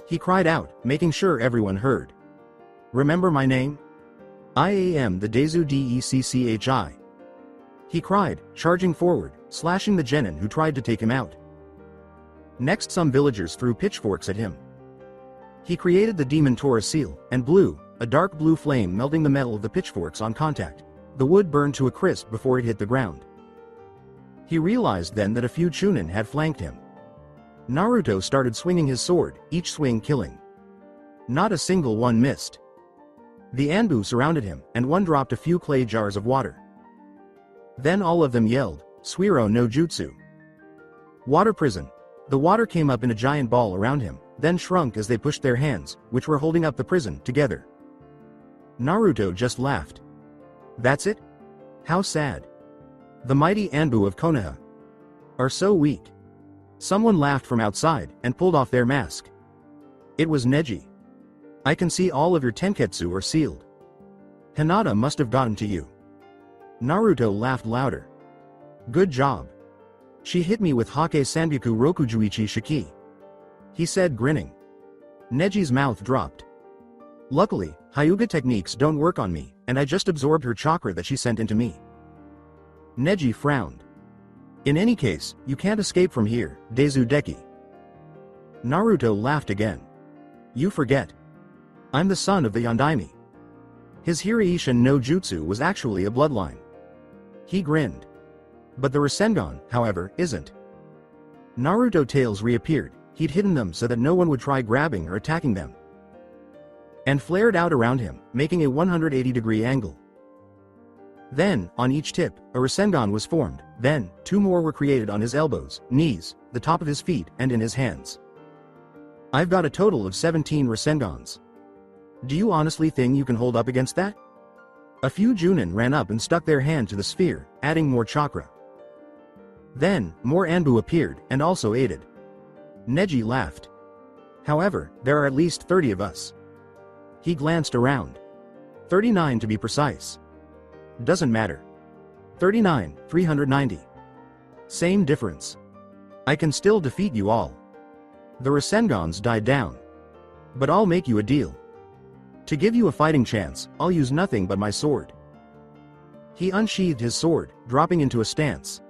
He cried out, making sure everyone heard. Remember my name? I am the Desu Decchi. He cried, charging forward, slashing the genin who tried to take him out. Next, some villagers threw pitchforks at him. He created the demon Tora seal, and blew, a dark blue flame melting the metal of the pitchforks on contact. The wood burned to a crisp before it hit the ground. He realized then that a few Chunin had flanked him. Naruto started swinging his sword, each swing killing. Not a single one missed. The Anbu surrounded him, and one dropped a few clay jars of water. Then all of them yelled, Suiro no Jutsu. Water prison. The water came up in a giant ball around him, then shrunk as they pushed their hands, which were holding up the prison, together. Naruto just laughed. That's it? How sad. The mighty Anbu of Konoha are so weak. Someone laughed from outside, and pulled off their mask. It was Neji. I can see all of your tenketsu are sealed. Hinata must have gotten to you. Naruto laughed louder. Good job. She hit me with Hake Sanbyaku Rokujuichi Shiki. He said, grinning. Neji's mouth dropped. Luckily, Hyuga techniques don't work on me, and I just absorbed her chakra that she sent into me. Neji frowned. In any case, you can't escape from here, Desu Decchi. Naruto laughed again. You forget. I'm the son of the Yondaime. His Hiraishin no Jutsu was actually a bloodline. He grinned. But the Rasengan, however, isn't. Naruto tails reappeared. He'd hidden them so that no one would try grabbing or attacking them. And flared out around him, making a 180-degree angle. Then, on each tip, a Rasengan was formed, then, 2 more were created on his elbows, knees, the top of his feet, and in his hands. I've got a total of 17 Rasengans. Do you honestly think you can hold up against that? A few Junin ran up and stuck their hand to the sphere, adding more chakra. Then, more Anbu appeared, and also aided. Neji laughed. However, there are at least 30 of us. He glanced around. 39 to be precise. Doesn't matter. 39, 390. Same difference. I can still defeat you all. The Rasengans died down. But I'll make you a deal. To give you a fighting chance, I'll use nothing but my sword. He unsheathed his sword, dropping into a stance.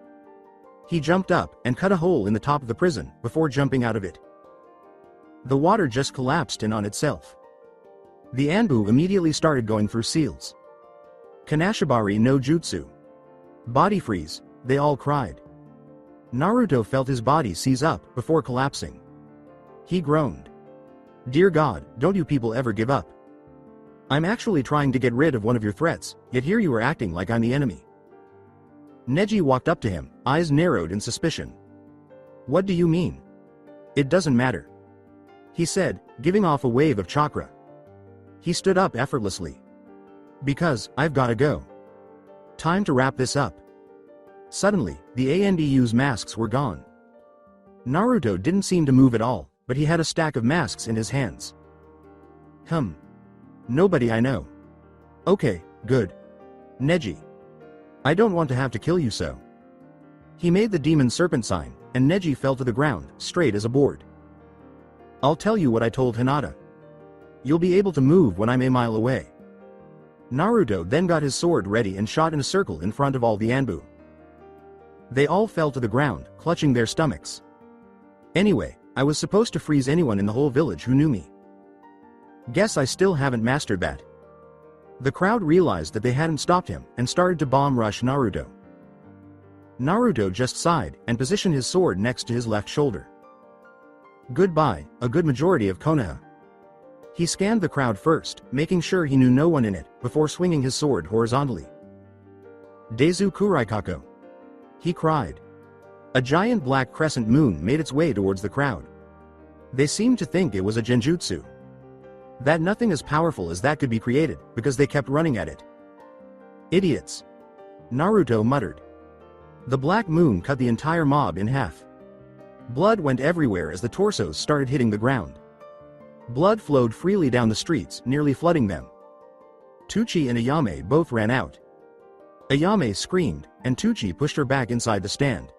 He jumped up and cut a hole in the top of the prison before jumping out of it. The water just collapsed in on itself. The Anbu immediately started going through seals. Kanashibari no jutsu. Body freeze, they all cried. Naruto felt his body seize up before collapsing. He groaned. Dear God, don't you people ever give up. I'm actually trying to get rid of one of your threats, yet here you are acting like I'm the enemy. Neji walked up to him, eyes narrowed in suspicion. What do you mean? It doesn't matter, he said, giving off a wave of chakra. He stood up effortlessly. Because, I've gotta go. Time to wrap this up. Suddenly, the Andu's masks were gone. Naruto didn't seem to move at all, but he had a stack of masks in his hands. Nobody I know. Okay, good. Neji. I don't want to have to kill you so. He made the demon serpent sign, and Neji fell to the ground, straight as a board. I'll tell you what I told Hinata. You'll be able to move when I'm a mile away. Naruto then got his sword ready and shot in a circle in front of all the Anbu. They all fell to the ground, clutching their stomachs. Anyway, I was supposed to freeze anyone in the whole village who knew me. Guess I still haven't mastered that. The crowd realized that they hadn't stopped him and started to bomb rush Naruto. Naruto just sighed and positioned his sword next to his left shoulder. Goodbye, a good majority of Konoha. He scanned the crowd first, making sure he knew no one in it, before swinging his sword horizontally. Desu Kuraikako. He cried. A giant black crescent moon made its way towards the crowd. They seemed to think it was a genjutsu. That nothing as powerful as that could be created, because they kept running at it. Idiots. Naruto muttered. The black moon cut the entire mob in half. Blood went everywhere as the torsos started hitting the ground. Blood flowed freely down the streets, nearly flooding them. Tuchi and Ayame both ran out. Ayame screamed, and Tuchi pushed her back inside the stand.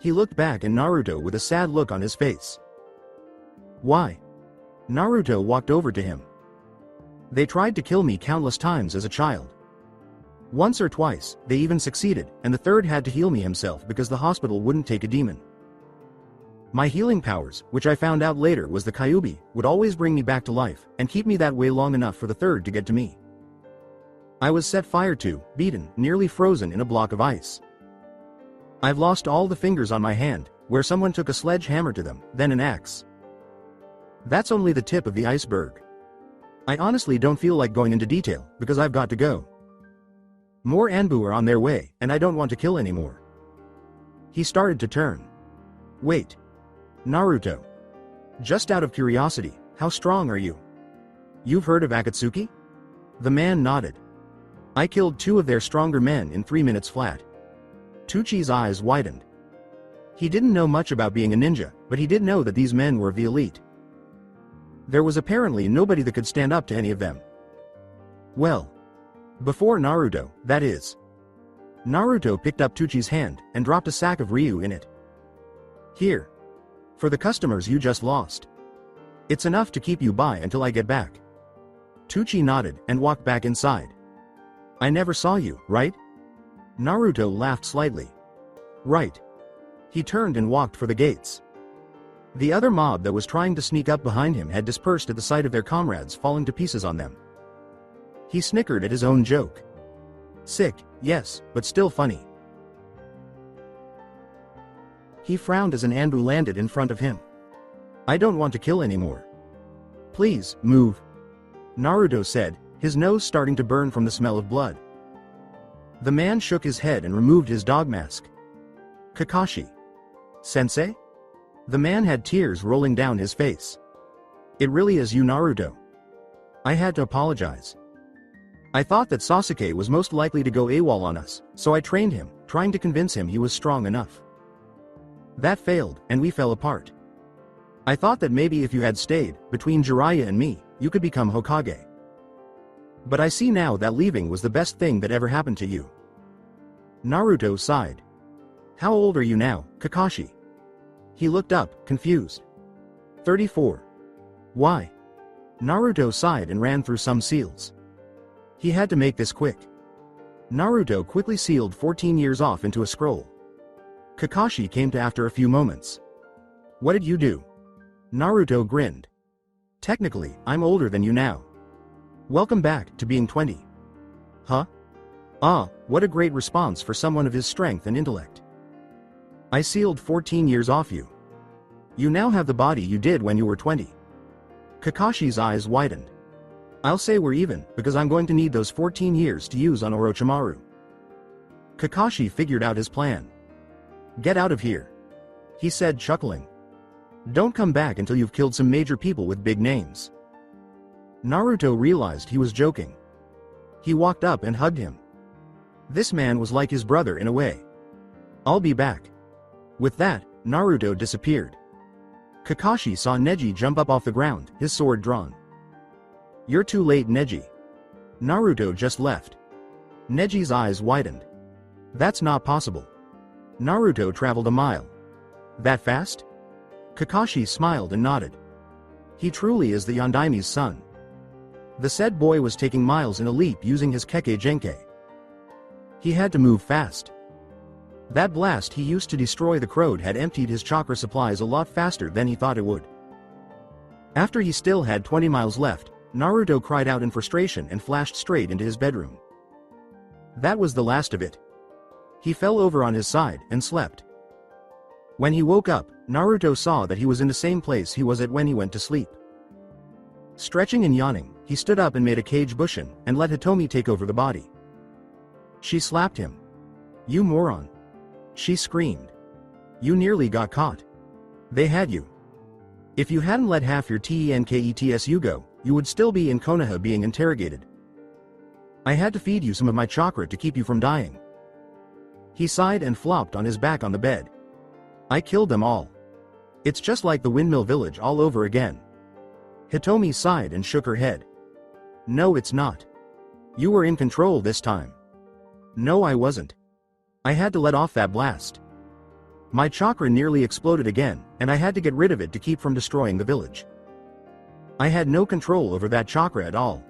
He looked back at Naruto with a sad look on his face. Why? Naruto walked over to him. They tried to kill me countless times as a child. Once or twice, they even succeeded, and the third had to heal me himself because the hospital wouldn't take a demon. My healing powers, which I found out later was the Kyuubi, would always bring me back to life, and keep me that way long enough for the third to get to me. I was set fire to, beaten, nearly frozen in a block of ice. I've lost all the fingers on my hand, where someone took a sledgehammer to them, then an axe. That's only the tip of the iceberg. I honestly don't feel like going into detail, because I've got to go. More Anbu are on their way, and I don't want to kill anymore. He started to turn. Wait. Naruto. Just out of curiosity, how strong are you? You've heard of Akatsuki? The man nodded. I killed 2 of their stronger men in 3 minutes flat. Tuchi's eyes widened. He didn't know much about being a ninja, but he did know that these men were the elite. There was apparently nobody that could stand up to any of them. Well. Before Naruto, that is. Naruto picked up Tuchi's hand and dropped a sack of Ryu in it. Here. For the customers you just lost. It's enough to keep you by until I get back. Tuchi nodded and walked back inside. I never saw you, right? Naruto laughed slightly. Right. He turned and walked for the gates. The other mob that was trying to sneak up behind him had dispersed at the sight of their comrades falling to pieces on them. He snickered at his own joke. Sick, yes, but still funny. He frowned as an Anbu landed in front of him. I don't want to kill anymore. Please, move. Naruto said, his nose starting to burn from the smell of blood. The man shook his head and removed his dog mask. Kakashi. Sensei? The man had tears rolling down his face. It really is you, Naruto. I had to apologize. I thought that Sasuke was most likely to go AWOL on us, so I trained him, trying to convince him he was strong enough. That failed, and we fell apart. I thought that maybe if you had stayed, between Jiraiya and me, you could become Hokage. But I see now that leaving was the best thing that ever happened to you. Naruto sighed. How old are you now, Kakashi? He looked up, confused. 34. Why? Naruto sighed and ran through some seals. He had to make this quick. Naruto quickly sealed 14 years off into a scroll. Kakashi came to after a few moments. What did you do? Naruto grinned. Technically, I'm older than you now. Welcome back to being 20. Huh? Ah, what a great response for someone of his strength and intellect. I sealed 14 years off you. You now have the body you did when you were 20. Kakashi's eyes widened. I'll say we're even, because I'm going to need those 14 years to use on Orochimaru. Kakashi figured out his plan. Get out of here, he said, chuckling. Don't come back until you've killed some major people with big names. Naruto realized he was joking. He walked up and hugged him. This man was like his brother in a way. I'll be back. With that, Naruto disappeared. Kakashi saw Neji jump up off the ground, his sword drawn. You're too late, Neji. Naruto just left. Neji's eyes widened. That's not possible. Naruto traveled a mile. That fast? Kakashi smiled and nodded. He truly is the Yondaime's son. The said boy was taking miles in a leap using his Kekkei Genkai. He had to move fast. That blast he used to destroy the crowd had emptied his chakra supplies a lot faster than he thought it would. After he still had 20 miles left, Naruto cried out in frustration and flashed straight into his bedroom. That was the last of it. He fell over on his side and slept. When he woke up, Naruto saw that he was in the same place he was at when he went to sleep. Stretching and yawning, he stood up and made a cage bushin and let Hitomi take over the body. She slapped him. You moron. She screamed. You nearly got caught. They had you. If you hadn't let half your TENKETSU go, you would still be in Konoha being interrogated. I had to feed you some of my chakra to keep you from dying. He sighed and flopped on his back on the bed. I killed them all. It's just like the Windmill Village all over again. Hitomi sighed and shook her head. No, it's not. You were in control this time. No, I wasn't. I had to let off that blast. My chakra nearly exploded again, and I had to get rid of it to keep from destroying the village. I had no control over that chakra at all.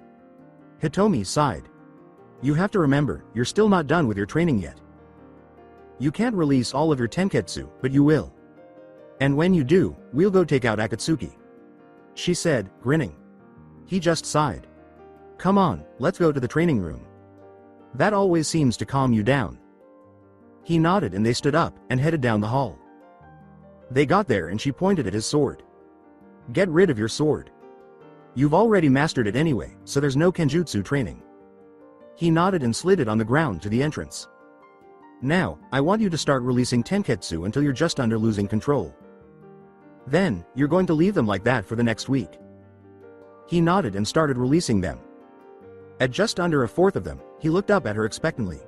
Hitomi sighed. You have to remember, you're still not done with your training yet. You can't release all of your tenketsu, but you will. And when you do, we'll go take out Akatsuki. She said, grinning. He just sighed. Come on, let's go to the training room. That always seems to calm you down. He nodded and they stood up and headed down the hall. They got there and she pointed at his sword. Get rid of your sword. You've already mastered it anyway, so there's no kenjutsu training. He nodded and slid it on the ground to the entrance. Now, I want you to start releasing tenketsu until you're just under losing control. Then, you're going to leave them like that for the next week. He nodded and started releasing them. At just under a fourth of them, he looked up at her expectantly.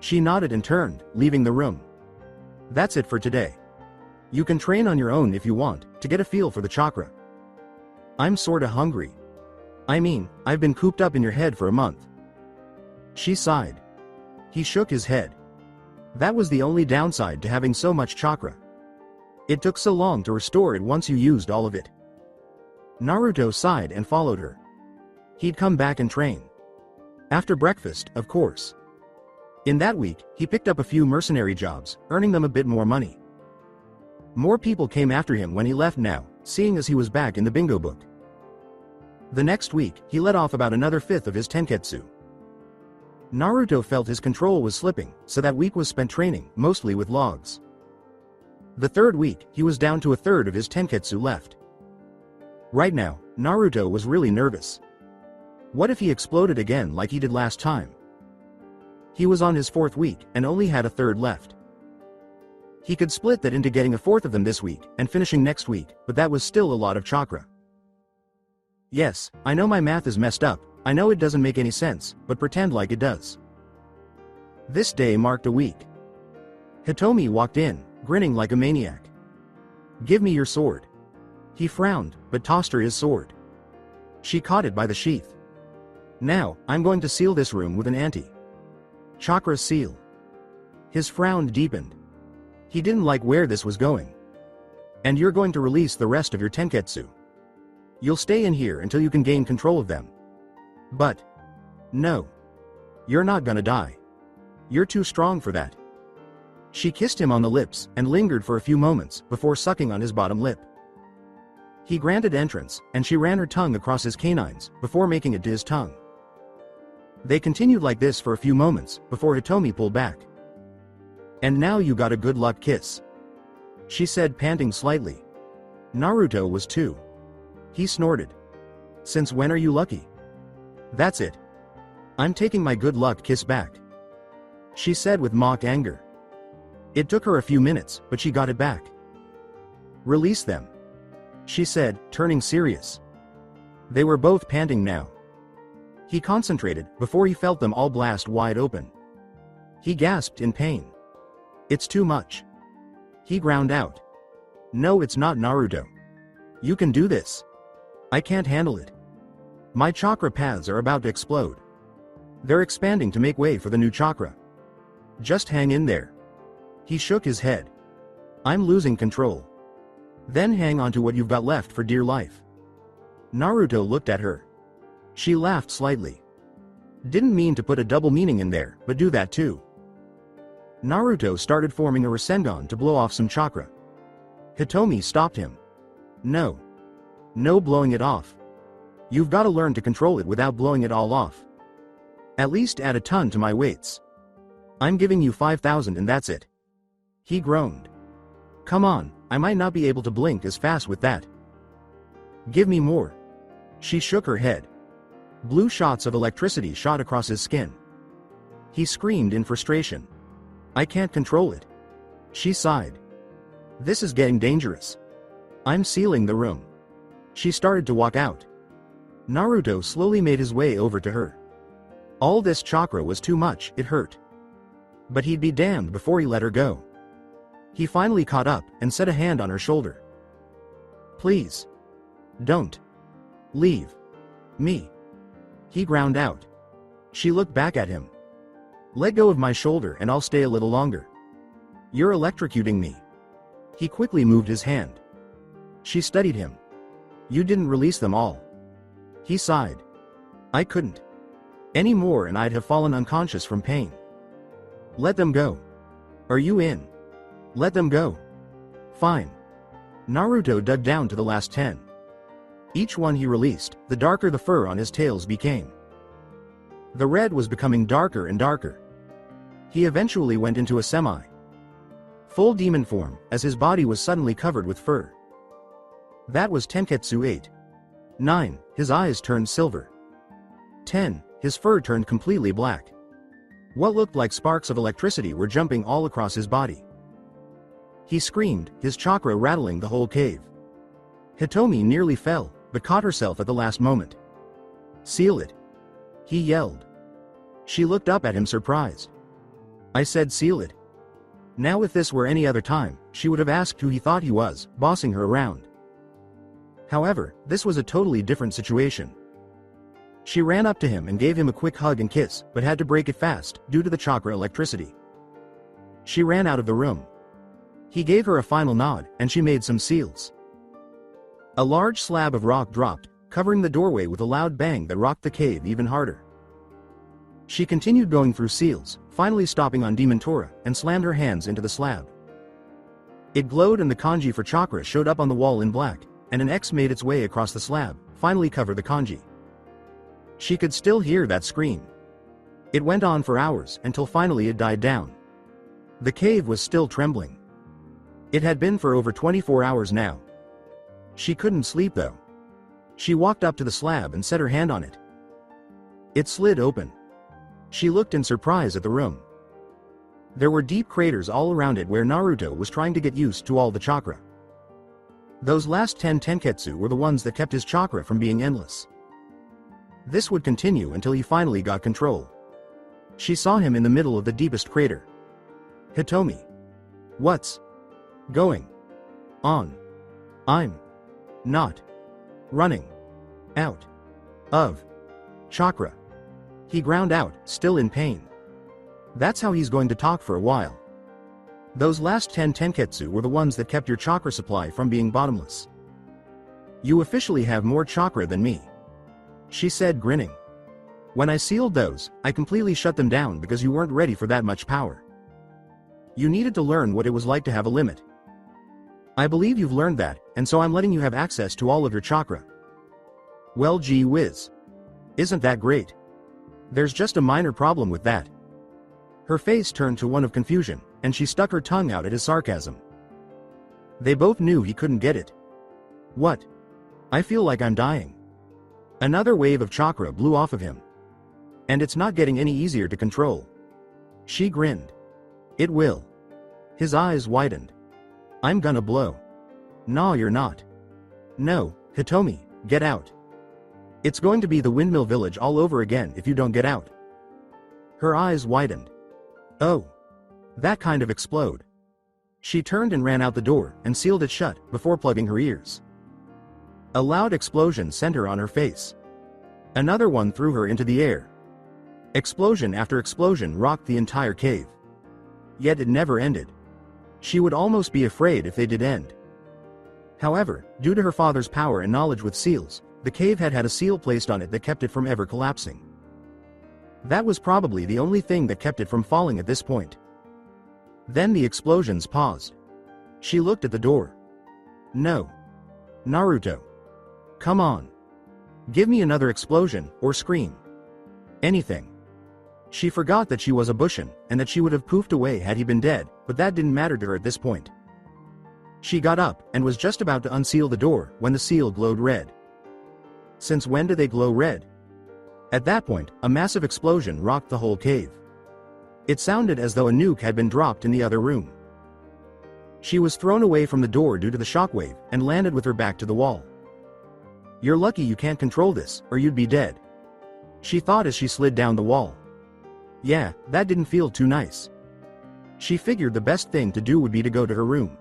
She nodded and turned, leaving the room. That's it for today. You can train on your own if you want, to get a feel for the chakra. I'm sorta hungry. I mean, I've been cooped up in your head for a month. She sighed. He shook his head. That was the only downside to having so much chakra. It took so long to restore it once you used all of it. Naruto sighed and followed her. He'd come back and train. After breakfast, of course. In that week, he picked up a few mercenary jobs, earning them a bit more money. More people came after him when he left now, seeing as he was back in the bingo book. The next week, he let off about another fifth of his tenketsu. Naruto felt his control was slipping, so that week was spent training, mostly with logs. The third week, he was down to a third of his tenketsu left. Right now, Naruto was really nervous. What if he exploded again like he did last time? He was on his fourth week, and only had a third left. He could split that into getting a fourth of them this week, and finishing next week, but that was still a lot of chakra. Yes, I know my math is messed up, I know it doesn't make any sense, but pretend like it does. This day marked a week. Hitomi walked in, grinning like a maniac. Give me your sword. He frowned, but tossed her his sword. She caught it by the sheath. Now, I'm going to seal this room with an anti-chakra seal. His frown deepened. He didn't like where this was going. And you're going to release the rest of your tenketsu. You'll stay in here until you can gain control of them. But, no. You're not gonna die. You're too strong for that. She kissed him on the lips and lingered for a few moments before sucking on his bottom lip. He granted entrance, and she ran her tongue across his canines, before making it to his tongue. They continued like this for a few moments, before Hitomi pulled back. "And now you got a good luck kiss," she said, panting slightly. Naruto was too. He snorted. "Since when are you lucky?" "That's it. I'm taking my good luck kiss back," she said with mock anger. It took her a few minutes, but she got it back. "Release them," she said, turning serious. They were both panting now. He concentrated, before he felt them all blast wide open. He gasped in pain. "It's too much," he ground out. "No, it's not, Naruto. You can do this. I can't handle it. My chakra paths are about to explode. They're expanding to make way for the new chakra. Just hang in there." He shook his head. "I'm losing control." "Then hang on to what you've got left for dear life." Naruto looked at her. She laughed slightly. "Didn't mean to put a double meaning in there, but do that too." Naruto started forming a Rasengan to blow off some chakra. Hitomi stopped him. "No. No blowing it off. You've got to learn to control it without blowing it all off. At least add a ton to my weights. I'm giving you 5,000 and that's it." He groaned. "Come on, I might not be able to blink as fast with that. Give me more." She shook her head. Blue shots of electricity shot across his skin. He screamed in frustration. "I can't control it." She sighed. "This is getting dangerous. I'm sealing the room." She started to walk out. Naruto slowly made his way over to her. All this chakra was too much, it hurt. But he'd be damned before he let her go. He finally caught up, and set a hand on her shoulder. "Please. Don't. Leave. Me." He ground out. She looked back at him. "Let go of my shoulder and I'll stay a little longer. You're electrocuting me." He quickly moved his hand. She studied him. "You didn't release them all." He sighed. "I couldn't. Any more and I'd have fallen unconscious from pain. Let them go. Are you in? Let them go." "Fine." Naruto dug down to the last 10. Each one he released, the darker the fur on his tails became. The red was becoming darker and darker. He eventually went into a full demon form, as his body was suddenly covered with fur. That was Tenketsu 8. 9. His eyes turned silver. 10. His fur turned completely black. What looked like sparks of electricity were jumping all across his body. He screamed, his chakra rattling the whole cave. Hitomi nearly fell, but caught herself at the last moment. "Seal it," he yelled. She looked up at him surprised. "I said seal it." Now if this were any other time, she would have asked who he thought he was, bossing her around. However, this was a totally different situation. She ran up to him and gave him a quick hug and kiss, but had to break it fast, due to the chakra electricity. She ran out of the room. He gave her a final nod, and she made some seals. A large slab of rock dropped, covering the doorway with a loud bang that rocked the cave even harder. She continued going through seals, finally stopping on Demon Tora, and slammed her hands into the slab. It glowed and the kanji for chakra showed up on the wall in black, and an X made its way across the slab, finally covered the kanji. She could still hear that scream. It went on for hours, until finally it died down. The cave was still trembling. It had been for over 24 hours now. She couldn't sleep though. She walked up to the slab and set her hand on it. It slid open. She looked in surprise at the room. There were deep craters all around it where Naruto was trying to get used to all the chakra. Those last 10 tenketsu were the ones that kept his chakra from being endless. This would continue until he finally got control. She saw him in the middle of the deepest crater. "Hitomi. What's going on? I'm not running out of chakra." He ground out, still in pain. That's how he's going to talk for a while. Those last 10 tenketsu were the ones that kept your chakra supply from being bottomless. "You officially have more chakra than me," she said, grinning. "When I sealed those, I completely shut them down because you weren't ready for that much power. You needed to learn what it was like to have a limit. I believe you've learned that, and so I'm letting you have access to all of your chakra. Well, gee whiz. Isn't that great? There's just a minor problem with that. Her face turned to one of confusion, and she stuck her tongue out at his sarcasm. They both knew he couldn't get it. What? I feel like I'm dying. Another wave of chakra blew off of him. And it's not getting any easier to control. She grinned. It will. His eyes widened. I'm gonna blow. Nah, you're not. No, Hitomi, get out. It's going to be the Windmill Village all over again if you don't get out. Her eyes widened. Oh. That kind of explode. She turned and ran out the door and sealed it shut before plugging her ears. A loud explosion sent her on her face. Another one threw her into the air. Explosion after explosion rocked the entire cave. Yet it never ended. She would almost be afraid if they did end. However, due to her father's power and knowledge with seals, the cave had a seal placed on it that kept it from ever collapsing. That was probably the only thing that kept it from falling at this point. Then the explosions paused. She looked at the door. No. Naruto. Come on. Give me another explosion, or scream. Anything. She forgot that she was a Bushin, and that she would have poofed away had he been dead, but that didn't matter to her at this point. She got up, and was just about to unseal the door, when the seal glowed red. Since when do they glow red? At that point, a massive explosion rocked the whole cave. It sounded as though a nuke had been dropped in the other room. She was thrown away from the door due to the shockwave, and landed with her back to the wall. You're lucky you can't control this, or you'd be dead. She thought as she slid down the wall. Yeah, that didn't feel too nice. She figured the best thing to do would be to go to her room.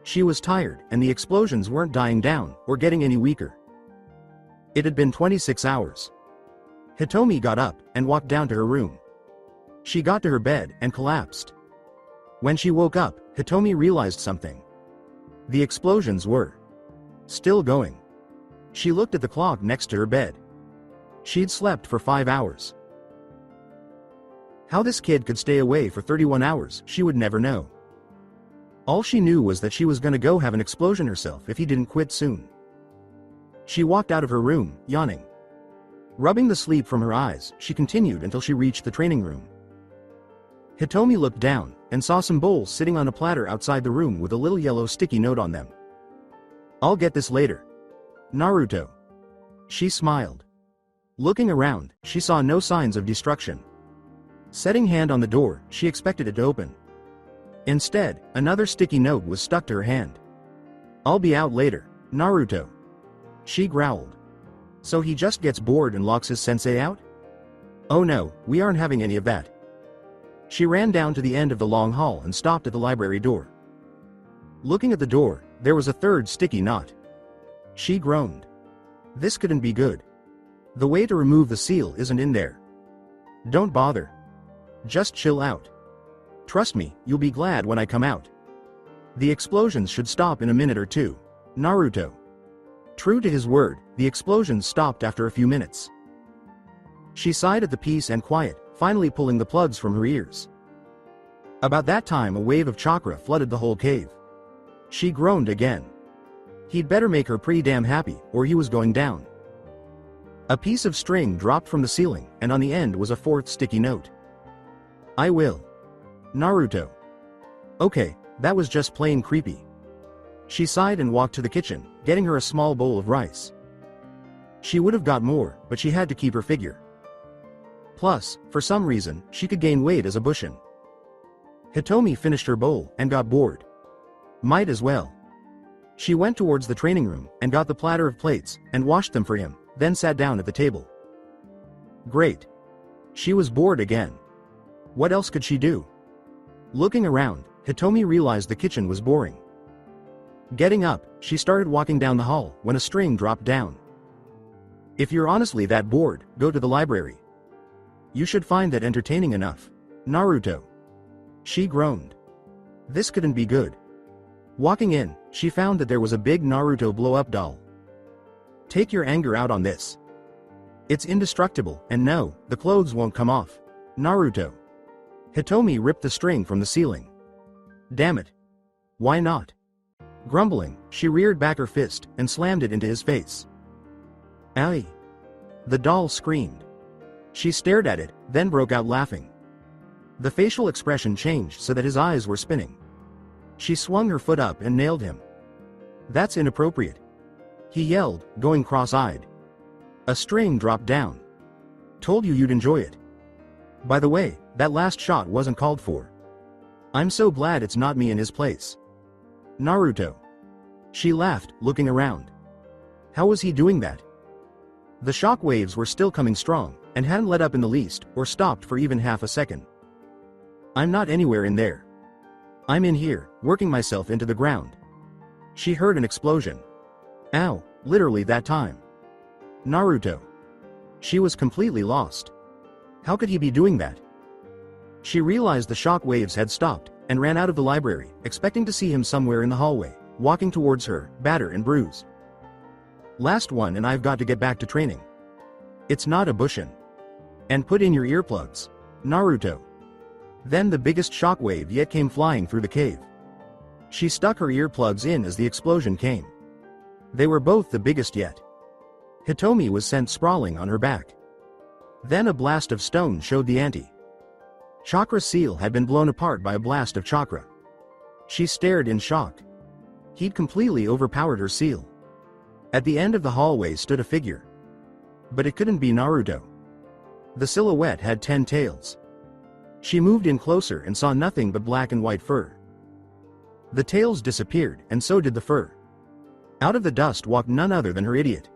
She was tired, and the explosions weren't dying down, or getting any weaker. It had been 26 hours. Hitomi got up, and walked down to her room. She got to her bed, and collapsed. When she woke up, Hitomi realized something. The explosions were still going. She looked at the clock next to her bed. She'd slept for 5 hours. How this kid could stay away for 31 hours, she would never know. All she knew was that she was gonna go have an explosion herself if he didn't quit soon. She walked out of her room, yawning. Rubbing the sleep from her eyes, she continued until she reached the training room. Hitomi looked down, and saw some bowls sitting on a platter outside the room with a little yellow sticky note on them. I'll get this later. Naruto. She smiled. Looking around, she saw no signs of destruction. Setting hand on the door, she expected it to open. Instead, another sticky note was stuck to her hand. I'll be out later, Naruto. She growled. So he just gets bored and locks his sensei out? Oh no, we aren't having any of that. She ran down to the end of the long hall and stopped at the library door. Looking at the door, there was a third sticky knot. She groaned. This couldn't be good. The way to remove the seal isn't in there. Don't bother. Just chill out. Trust me, you'll be glad when I come out. The explosions should stop in a minute or two, Naruto. True to his word, the explosions stopped after a few minutes. She sighed at the peace and quiet, finally pulling the plugs from her ears. About that time a wave of chakra flooded the whole cave. She groaned again. He'd better make her pretty damn happy, or he was going down. A piece of string dropped from the ceiling, and on the end was a fourth sticky note. I will. Naruto. Okay, that was just plain creepy. She sighed and walked to the kitchen, getting her a small bowl of rice. She would have got more, but she had to keep her figure. Plus, for some reason, she could gain weight as a Bushin. Hitomi finished her bowl and got bored. Might as well. She went towards the training room and got the platter of plates and washed them for him, then sat down at the table. Great. She was bored again. What else could she do? Looking around, Hitomi realized the kitchen was boring. Getting up, she started walking down the hall when a string dropped down. If you're honestly that bored, go to the library. You should find that entertaining enough, Naruto. She groaned. This couldn't be good. Walking in, she found that there was a big Naruto blow-up doll. Take your anger out on this. It's indestructible, and no, the clothes won't come off, Naruto. Hitomi ripped the string from the ceiling. Damn it. Why not? Grumbling, she reared back her fist and slammed it into his face. "Owie!" The doll screamed. She stared at it, then broke out laughing. The facial expression changed so that his eyes were spinning. She swung her foot up and nailed him. "That's inappropriate," he yelled, going cross-eyed. A string dropped down. "Told you you'd enjoy it. By the way, that last shot wasn't called for. I'm so glad it's not me in his place." "Naruto." She laughed, looking around. How was he doing that? The shock waves were still coming strong, and hadn't let up in the least, or stopped for even half a second. "I'm not anywhere in there. I'm in here, working myself into the ground." She heard an explosion. Ow, literally that time. Naruto. She was completely lost. How could he be doing that? She realized the shock waves had stopped, and ran out of the library, expecting to see him somewhere in the hallway, walking towards her, battered and bruised. "Last one and I've got to get back to training. It's not a bushin'. And put in your earplugs, Naruto." Then the biggest shockwave yet came flying through the cave. She stuck her earplugs in as the explosion came. They were both the biggest yet. Hitomi was sent sprawling on her back. Then a blast of stone showed the anti-chakra seal had been blown apart by a blast of chakra. She stared in shock. He'd completely overpowered her seal. At the end of the hallway stood a figure. But it couldn't be Naruto. The silhouette had 10 tails. She moved in closer and saw nothing but black and white fur. The tails disappeared, and so did the fur. Out of the dust walked none other than her idiot.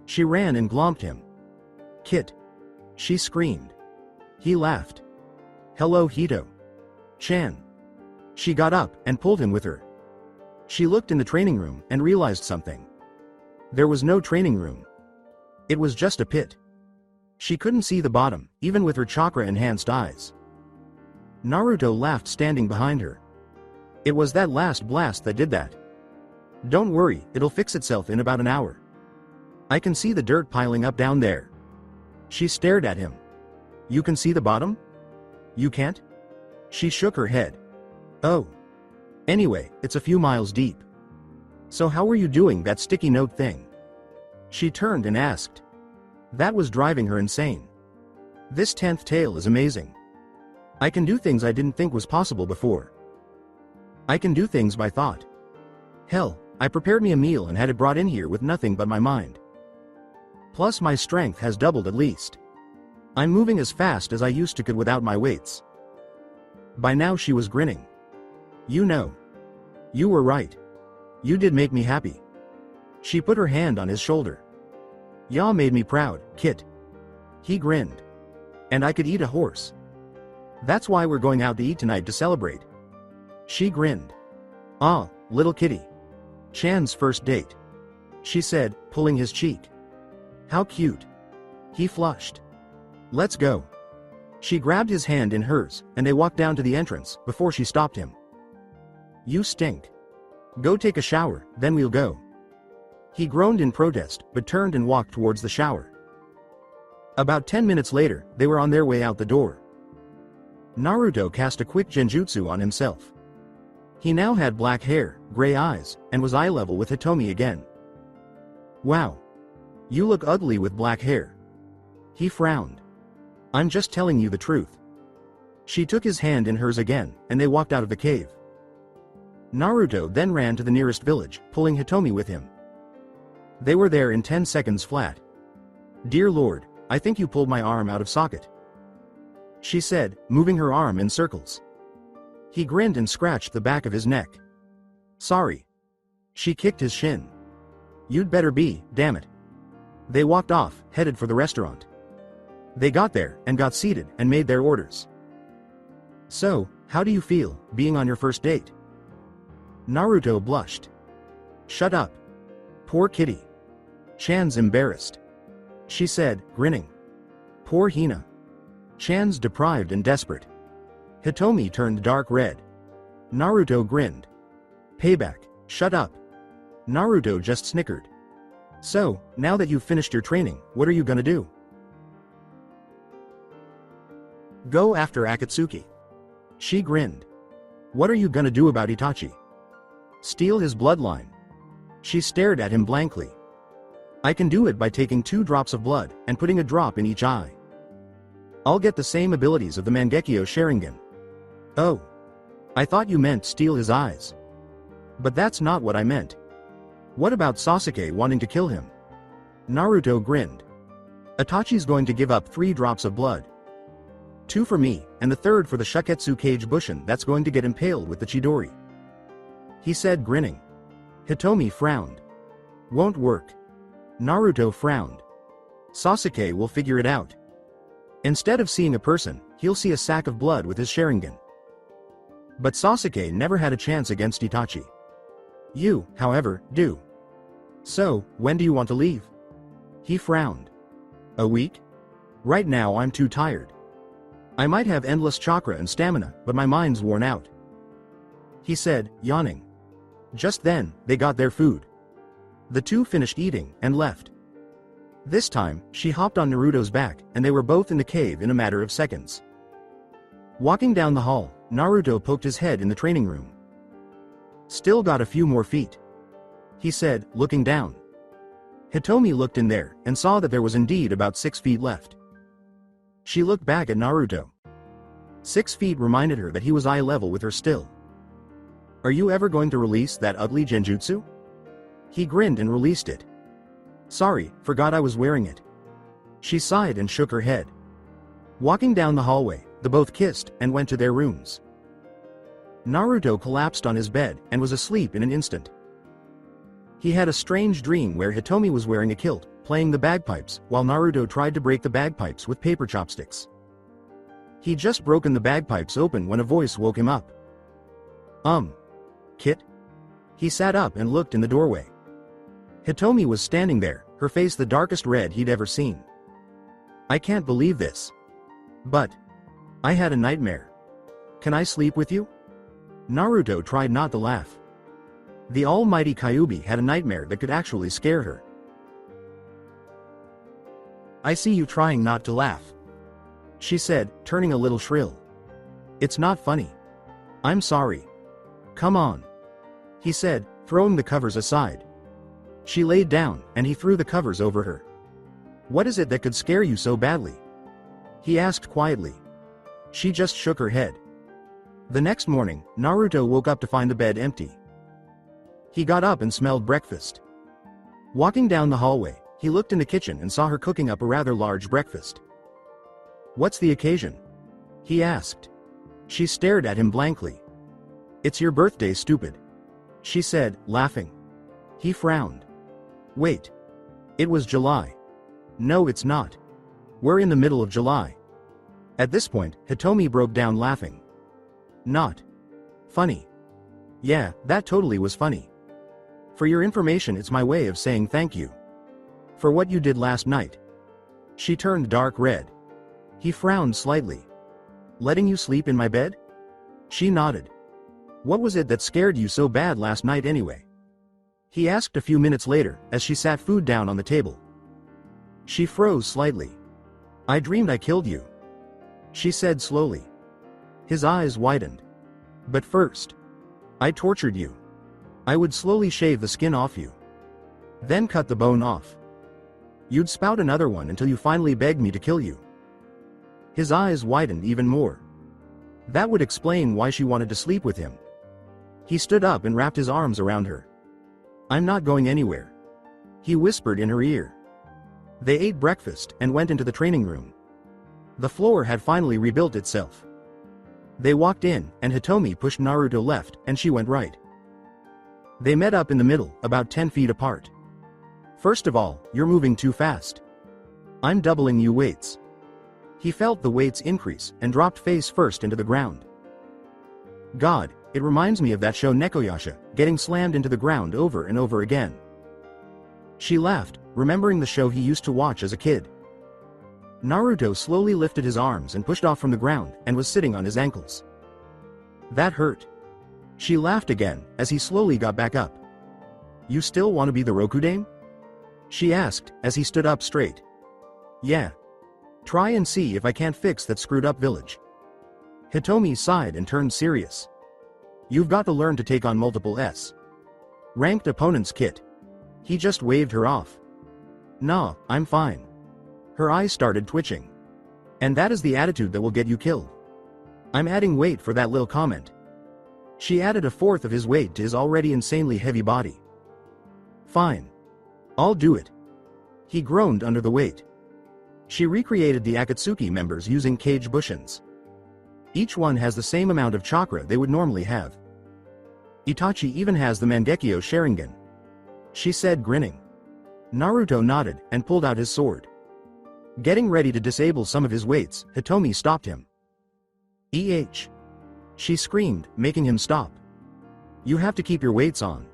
She ran and glomped him. "Kit!" she screamed. He laughed. "Hello, Hito-chan." She got up and pulled him with her. She looked in the training room and realized something. There was no training room. It was just a pit. She couldn't see the bottom, even with her chakra-enhanced eyes. Naruto laughed standing behind her. "It was that last blast that did that. Don't worry, it'll fix itself in about an hour. I can see the dirt piling up down there." She stared at him. "You can see the bottom? You can't?" She shook her head. "Oh. Anyway, it's a few miles deep. So how were you doing that sticky note thing?" She turned and asked. That was driving her insane. "This 10th tail is amazing. I can do things I didn't think was possible before. I can do things by thought. Hell, I prepared me a meal and had it brought in here with nothing but my mind. Plus my strength has doubled at least. I'm moving as fast as I used to could without my weights." By now she was grinning. "You know. You were right. You did make me happy." She put her hand on his shoulder. "Ya made me proud, Kit." He grinned. "And I could eat a horse. That's why we're going out to eat tonight to celebrate." She grinned. "Ah, little kitty. Chan's first date," she said, pulling his cheek. "How cute." He flushed. "Let's go." She grabbed his hand in hers, and they walked down to the entrance, before she stopped him. "You stink. Go take a shower, then we'll go." He groaned in protest, but turned and walked towards the shower. About 10 minutes later, they were on their way out the door. Naruto cast a quick genjutsu on himself. He now had black hair, gray eyes, and was eye level with Hitomi again. "Wow. You look ugly with black hair." He frowned. "I'm just telling you the truth." She took his hand in hers again, and they walked out of the cave. Naruto then ran to the nearest village, pulling Hitomi with him. They were there in 10 seconds flat. "Dear Lord, I think you pulled my arm out of socket," she said, moving her arm in circles. He grinned and scratched the back of his neck. "Sorry." She kicked his shin. "You'd better be, damn it." They walked off, headed for the restaurant. They got there, and got seated, and made their orders. "So, how do you feel, being on your first date?" Naruto blushed. "Shut up. Poor kitty. Chan's embarrassed," she said, grinning. "Poor Hina. Chan's deprived and desperate." Hitomi turned dark red. Naruto grinned. "Payback. Shut up." Naruto just snickered. "So, now that you've finished your training, what are you gonna do?" "Go after Akatsuki." She grinned. "What are you gonna do about Itachi?" Steal his bloodline. She stared at him blankly. I can do it by taking 2 drops of blood and putting a drop in each eye. I'll get the same abilities of the Mangekyo Sharingan. Oh. I thought you meant steal his eyes. But that's not what I meant. What about Sasuke wanting to kill him? Naruto grinned. Itachi's going to give up 3 drops of blood. 2 for me, and the 3rd for the Shuketsu Kage Bushin that's going to get impaled with the Chidori. He said, grinning. Hitomi frowned. Won't work. Naruto frowned. Sasuke will figure it out. Instead of seeing a person, he'll see a sack of blood with his Sharingan. But Sasuke never had a chance against Itachi. You, however, do. So, when do you want to leave? He frowned. A week? Right now I'm too tired. I might have endless chakra and stamina, but my mind's worn out. He said, yawning. Just then, they got their food. The 2 finished eating and left. This time, she hopped on Naruto's back, and they were both in the cave in a matter of seconds. Walking down the hall, Naruto poked his head in the training room. Still got a few more feet. He said, looking down. Hitomi looked in there, and saw that there was indeed about 6 feet left. She looked back at Naruto. 6 feet reminded her that he was eye level with her still. Are you ever going to release that ugly genjutsu? He grinned and released it. Sorry, forgot I was wearing it. She sighed and shook her head. Walking down the hallway, the both kissed and went to their rooms. Naruto collapsed on his bed and was asleep in an instant. He had a strange dream where Hitomi was wearing a kilt, playing the bagpipes, while Naruto tried to break the bagpipes with paper chopsticks. He'd just broken the bagpipes open when a voice woke him up. Kit? He sat up and looked in the doorway. Hitomi was standing there, her face the darkest red he'd ever seen. I can't believe this. But I had a nightmare. Can I sleep with you? Naruto tried not to laugh. The almighty Kyuubi had a nightmare that could actually scare her. I see you trying not to laugh. She said, turning a little shrill. It's not funny. I'm sorry. Come on. He said, throwing the covers aside. She laid down, and he threw the covers over her. What is it that could scare you so badly? He asked quietly. She just shook her head. The next morning, Naruto woke up to find the bed empty. He got up and smelled breakfast. Walking down the hallway, he looked in the kitchen and saw her cooking up a rather large breakfast. What's the occasion? He asked. She stared at him blankly. It's your birthday, stupid. She said, laughing. He frowned. Wait. It was July. No, it's not. We're in the middle of July. At this point, Hitomi broke down laughing. Not funny. Yeah, that totally was funny. For your information, it's my way of saying thank you. For what you did last night. She turned dark red. He frowned slightly. Letting you sleep in my bed? She nodded. What was it that scared you so bad last night anyway? He asked a few minutes later, as she sat food down on the table. She froze slightly. I dreamed I killed you. She said slowly. His eyes widened. But first, I tortured you. I would slowly shave the skin off you. Then cut the bone off. You'd spout another one until you finally begged me to kill you. His eyes widened even more. That would explain why she wanted to sleep with him. He stood up and wrapped his arms around her. I'm not going anywhere. He whispered in her ear. They ate breakfast and went into the training room. The floor had finally rebuilt itself. They walked in, and Hitomi pushed Naruto left, and she went right. They met up in the middle, about 10 feet apart. First of all, you're moving too fast. I'm doubling you weights. He felt the weights increase, and dropped face first into the ground. God, it reminds me of that show Nekoyasha, getting slammed into the ground over and over again. She laughed, remembering the show he used to watch as a kid. Naruto slowly lifted his arms and pushed off from the ground, and was sitting on his ankles. That hurt. She laughed again, as he slowly got back up. You still want to be the Rokudame? She asked, as he stood up straight. Yeah. Try and see if I can't fix that screwed up village. Hitomi sighed and turned serious. You've got to learn to take on multiple S. Ranked opponent's Kit. He just waved her off. Nah, I'm fine. Her eyes started twitching. And that is the attitude that will get you killed. I'm adding weight for that little comment. She added a fourth of his weight to his already insanely heavy body. Fine. I'll do it. He groaned under the weight. She recreated the Akatsuki members using cage bushins. Each one has the same amount of chakra they would normally have. Itachi even has the Mangekyo Sharingan. She said, grinning. Naruto nodded and pulled out his sword. Getting ready to disable some of his weights, Hitomi stopped him. She screamed, making him stop. You have to keep your weights on.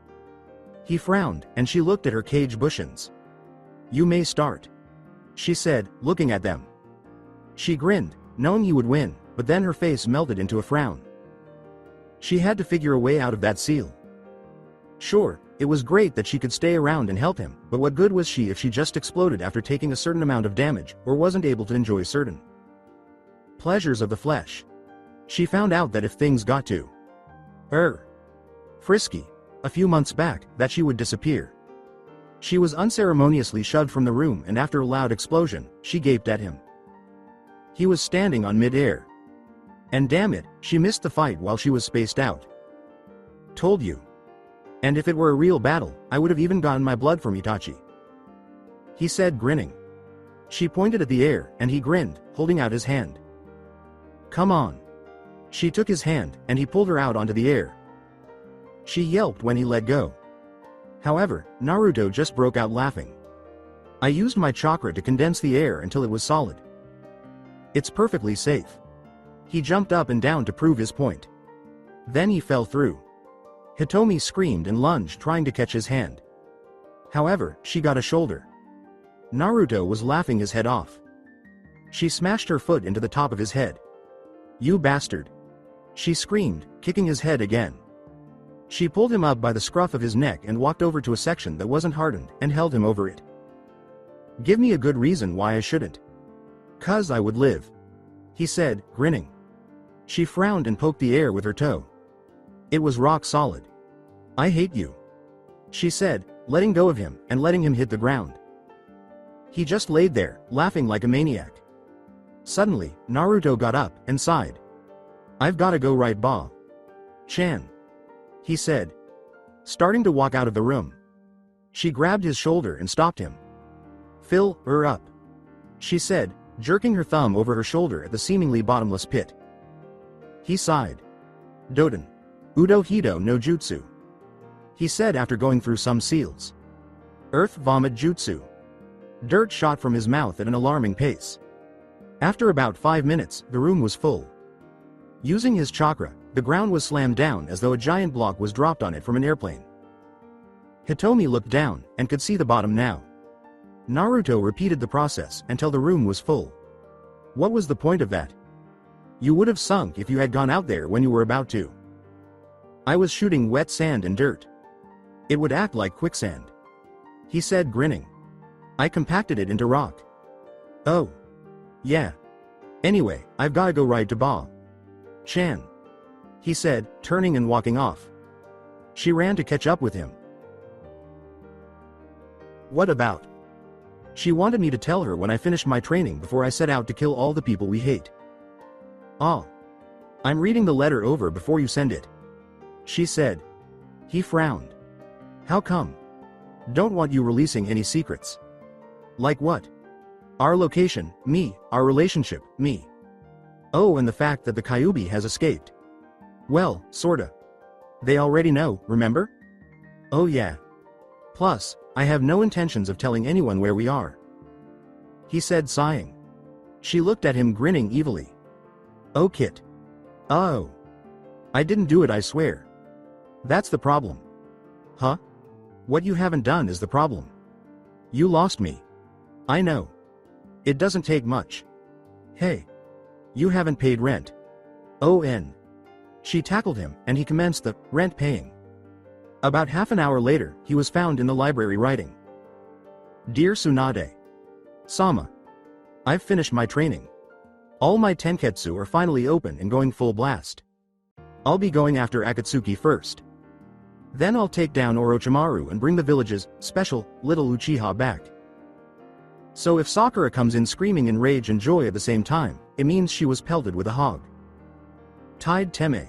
He frowned, and she looked at her cage bushins. You may start. She said, looking at them. She grinned, knowing he would win, but then her face melted into a frown. She had to figure a way out of that seal. Sure, it was great that she could stay around and help him, but what good was she if she just exploded after taking a certain amount of damage, or wasn't able to enjoy certain pleasures of the flesh? She found out that if things got too frisky, a few months back, that she would disappear. She was unceremoniously shoved from the room, and after a loud explosion, she gaped at him. He was standing on mid-air. And damn it, she missed the fight while she was spaced out. Told you. And if it were a real battle, I would have even gotten my blood from Itachi. He said, grinning. She pointed at the air, and he grinned, holding out his hand. Come on. She took his hand, and he pulled her out onto the air. She yelped when he let go. However, Naruto just broke out laughing. I used my chakra to condense the air until it was solid. It's perfectly safe. He jumped up and down to prove his point. Then he fell through. Hitomi screamed and lunged, trying to catch his hand. However, she got a shoulder. Naruto was laughing his head off. She smashed her foot into the top of his head. You bastard. She screamed, kicking his head again. She pulled him up by the scruff of his neck and walked over to a section that wasn't hardened and held him over it. Give me a good reason why I shouldn't. 'Cause I would live. He said, grinning. She frowned and poked the air with her toe. It was rock solid. I hate you. She said, letting go of him and letting him hit the ground. He just laid there, laughing like a maniac. Suddenly, Naruto got up and sighed. I've gotta go right Chan. He said, starting to walk out of the room. She grabbed his shoulder and stopped him. Fill her up. She said, jerking her thumb over her shoulder at the seemingly bottomless pit. He sighed. Doden. Udo Hido no Jutsu. He said after going through some seals. Earth vomit jutsu. Dirt shot from his mouth at an alarming pace. After about 5 minutes, the room was full. Using his chakra, the ground was slammed down as though a giant block was dropped on it from an airplane. Hitomi looked down and could see the bottom now. Naruto repeated the process until the room was full. What was the point of that? You would have sunk if you had gone out there when you were about to. I was shooting wet sand and dirt. It would act like quicksand. He said, grinning. I compacted it into rock. Oh. Yeah. Anyway, I've gotta go right to Chan. He said, turning and walking off. She ran to catch up with him. What about? She wanted me to tell her when I finished my training before I set out to kill all the people we hate. Ah. I'm reading the letter over before you send it. She said. He frowned. How come? Don't want you releasing any secrets. Like what? Our location, me, our relationship, me. Oh, and the fact that the Kyuubi has escaped. Well, sorta. They already know, remember? Oh yeah. Plus, I have no intentions of telling anyone where we are. He said, sighing. She looked at him, grinning evilly. Oh, Kit. Oh. I didn't do it, I swear. That's the problem. Huh? What you haven't done is the problem. You lost me. I know. It doesn't take much. Hey. You haven't paid rent. O.N. She tackled him, and he commenced the rent paying. About half an hour later, he was found in the library writing. Dear Tsunade. Sama. I've finished my training. All my tenketsu are finally open and going full blast. I'll be going after Akatsuki first. Then I'll take down Orochimaru and bring the village's special little Uchiha back. So if Sakura comes in screaming in rage and joy at the same time, it means she was pelted with a hog. Tide Teme.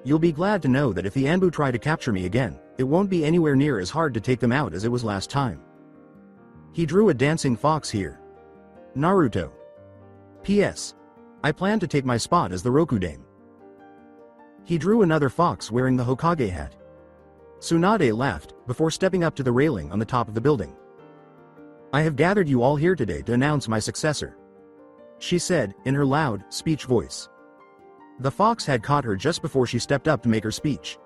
You'll be glad to know that if the Anbu try to capture me again, it won't be anywhere near as hard to take them out as it was last time. He drew a dancing fox here. Naruto. P.S. I plan to take my spot as the Rokudame. He drew another fox wearing the Hokage hat. Tsunade laughed, before stepping up to the railing on the top of the building. I have gathered you all here today to announce my successor, she said, in her loud, speech voice. The fox had caught her just before she stepped up to make her speech.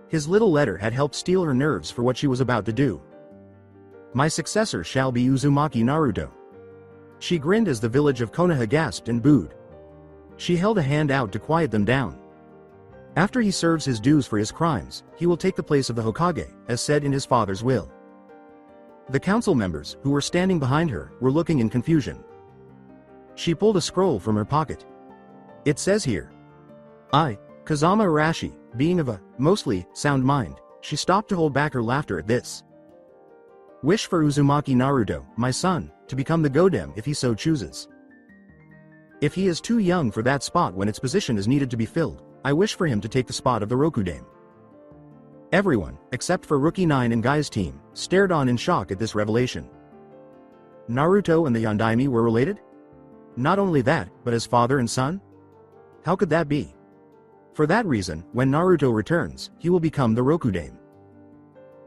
His little letter had helped steel her nerves for what she was about to do. My successor shall be Uzumaki Naruto. She grinned as the village of Konoha gasped and booed. She held a hand out to quiet them down. After he serves his dues for his crimes, he will take the place of the Hokage, as said in his father's will. The council members, who were standing behind her, were looking in confusion. She pulled a scroll from her pocket. It says here, I, Kazama Arashi, being of a, mostly, sound mind. She stopped to hold back her laughter at this. Wish for Uzumaki Naruto, my son, to become the Godem if he so chooses. If he is too young for that spot when its position is needed to be filled, I wish for him to take the spot of the Rokudame. Everyone, except for Rookie 9 and Guy's team, stared on in shock at this revelation. Naruto and the Yondaime were related? Not only that, but as father and son? How could that be? For that reason, when Naruto returns, he will become the Rokudame,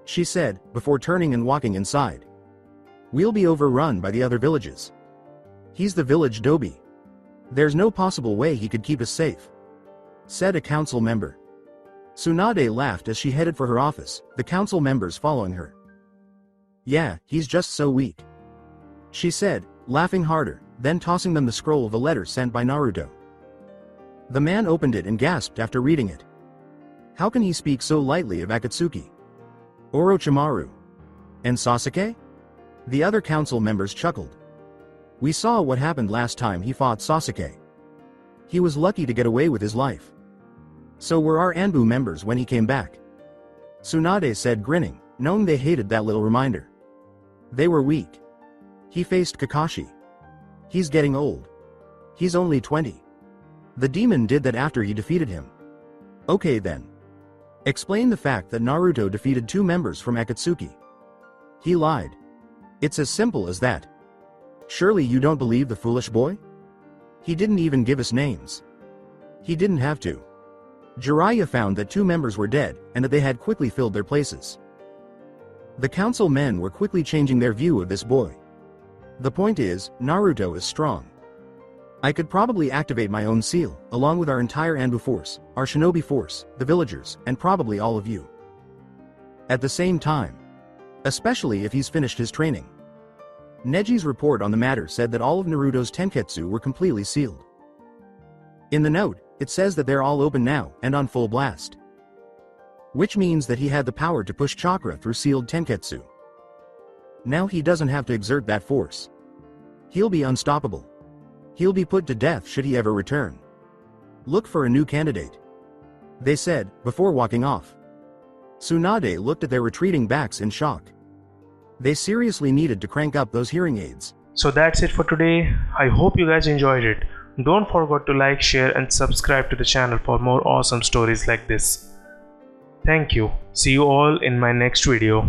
she said, before turning and walking inside. We'll be overrun by the other villages. He's the village Dobi. There's no possible way he could keep us safe, said a council member. Tsunade laughed as she headed for her office, the council members following her. Yeah, he's just so weak, she said, laughing harder, then tossing them the scroll of a letter sent by Naruto. The man opened it and gasped after reading it. How can he speak so lightly of Akatsuki, Orochimaru, and Sasuke? The other council members chuckled. We saw what happened last time he fought Sasuke. He was lucky to get away with his life. So were our Anbu members when he came back, Tsunade said, grinning, knowing they hated that little reminder. They were weak. He faced Kakashi. He's getting old. He's only 20. The demon did that after he defeated him. Okay then. Explain the fact that Naruto defeated 2 members from Akatsuki. He lied. It's as simple as that. Surely you don't believe the foolish boy? He didn't even give us names. He didn't have to. Jiraiya found that 2 members were dead, and that they had quickly filled their places. The council men were quickly changing their view of this boy. The point is, Naruto is strong. I could probably activate my own seal, along with our entire Anbu force, our shinobi force, the villagers, and probably all of you. At the same time. Especially if he's finished his training. Neji's report on the matter said that all of Naruto's tenketsu were completely sealed. In the note, it says that they're all open now, and on full blast. Which means that he had the power to push chakra through sealed tenketsu. Now he doesn't have to exert that force. He'll be unstoppable. He'll be put to death should he ever return. Look for a new candidate, they said, before walking off. Tsunade looked at their retreating backs in shock. They seriously needed to crank up those hearing aids. So that's it for today. I hope you guys enjoyed it. Don't forget to like, share and subscribe to the channel for more awesome stories like this. Thank you. See you all in my next video.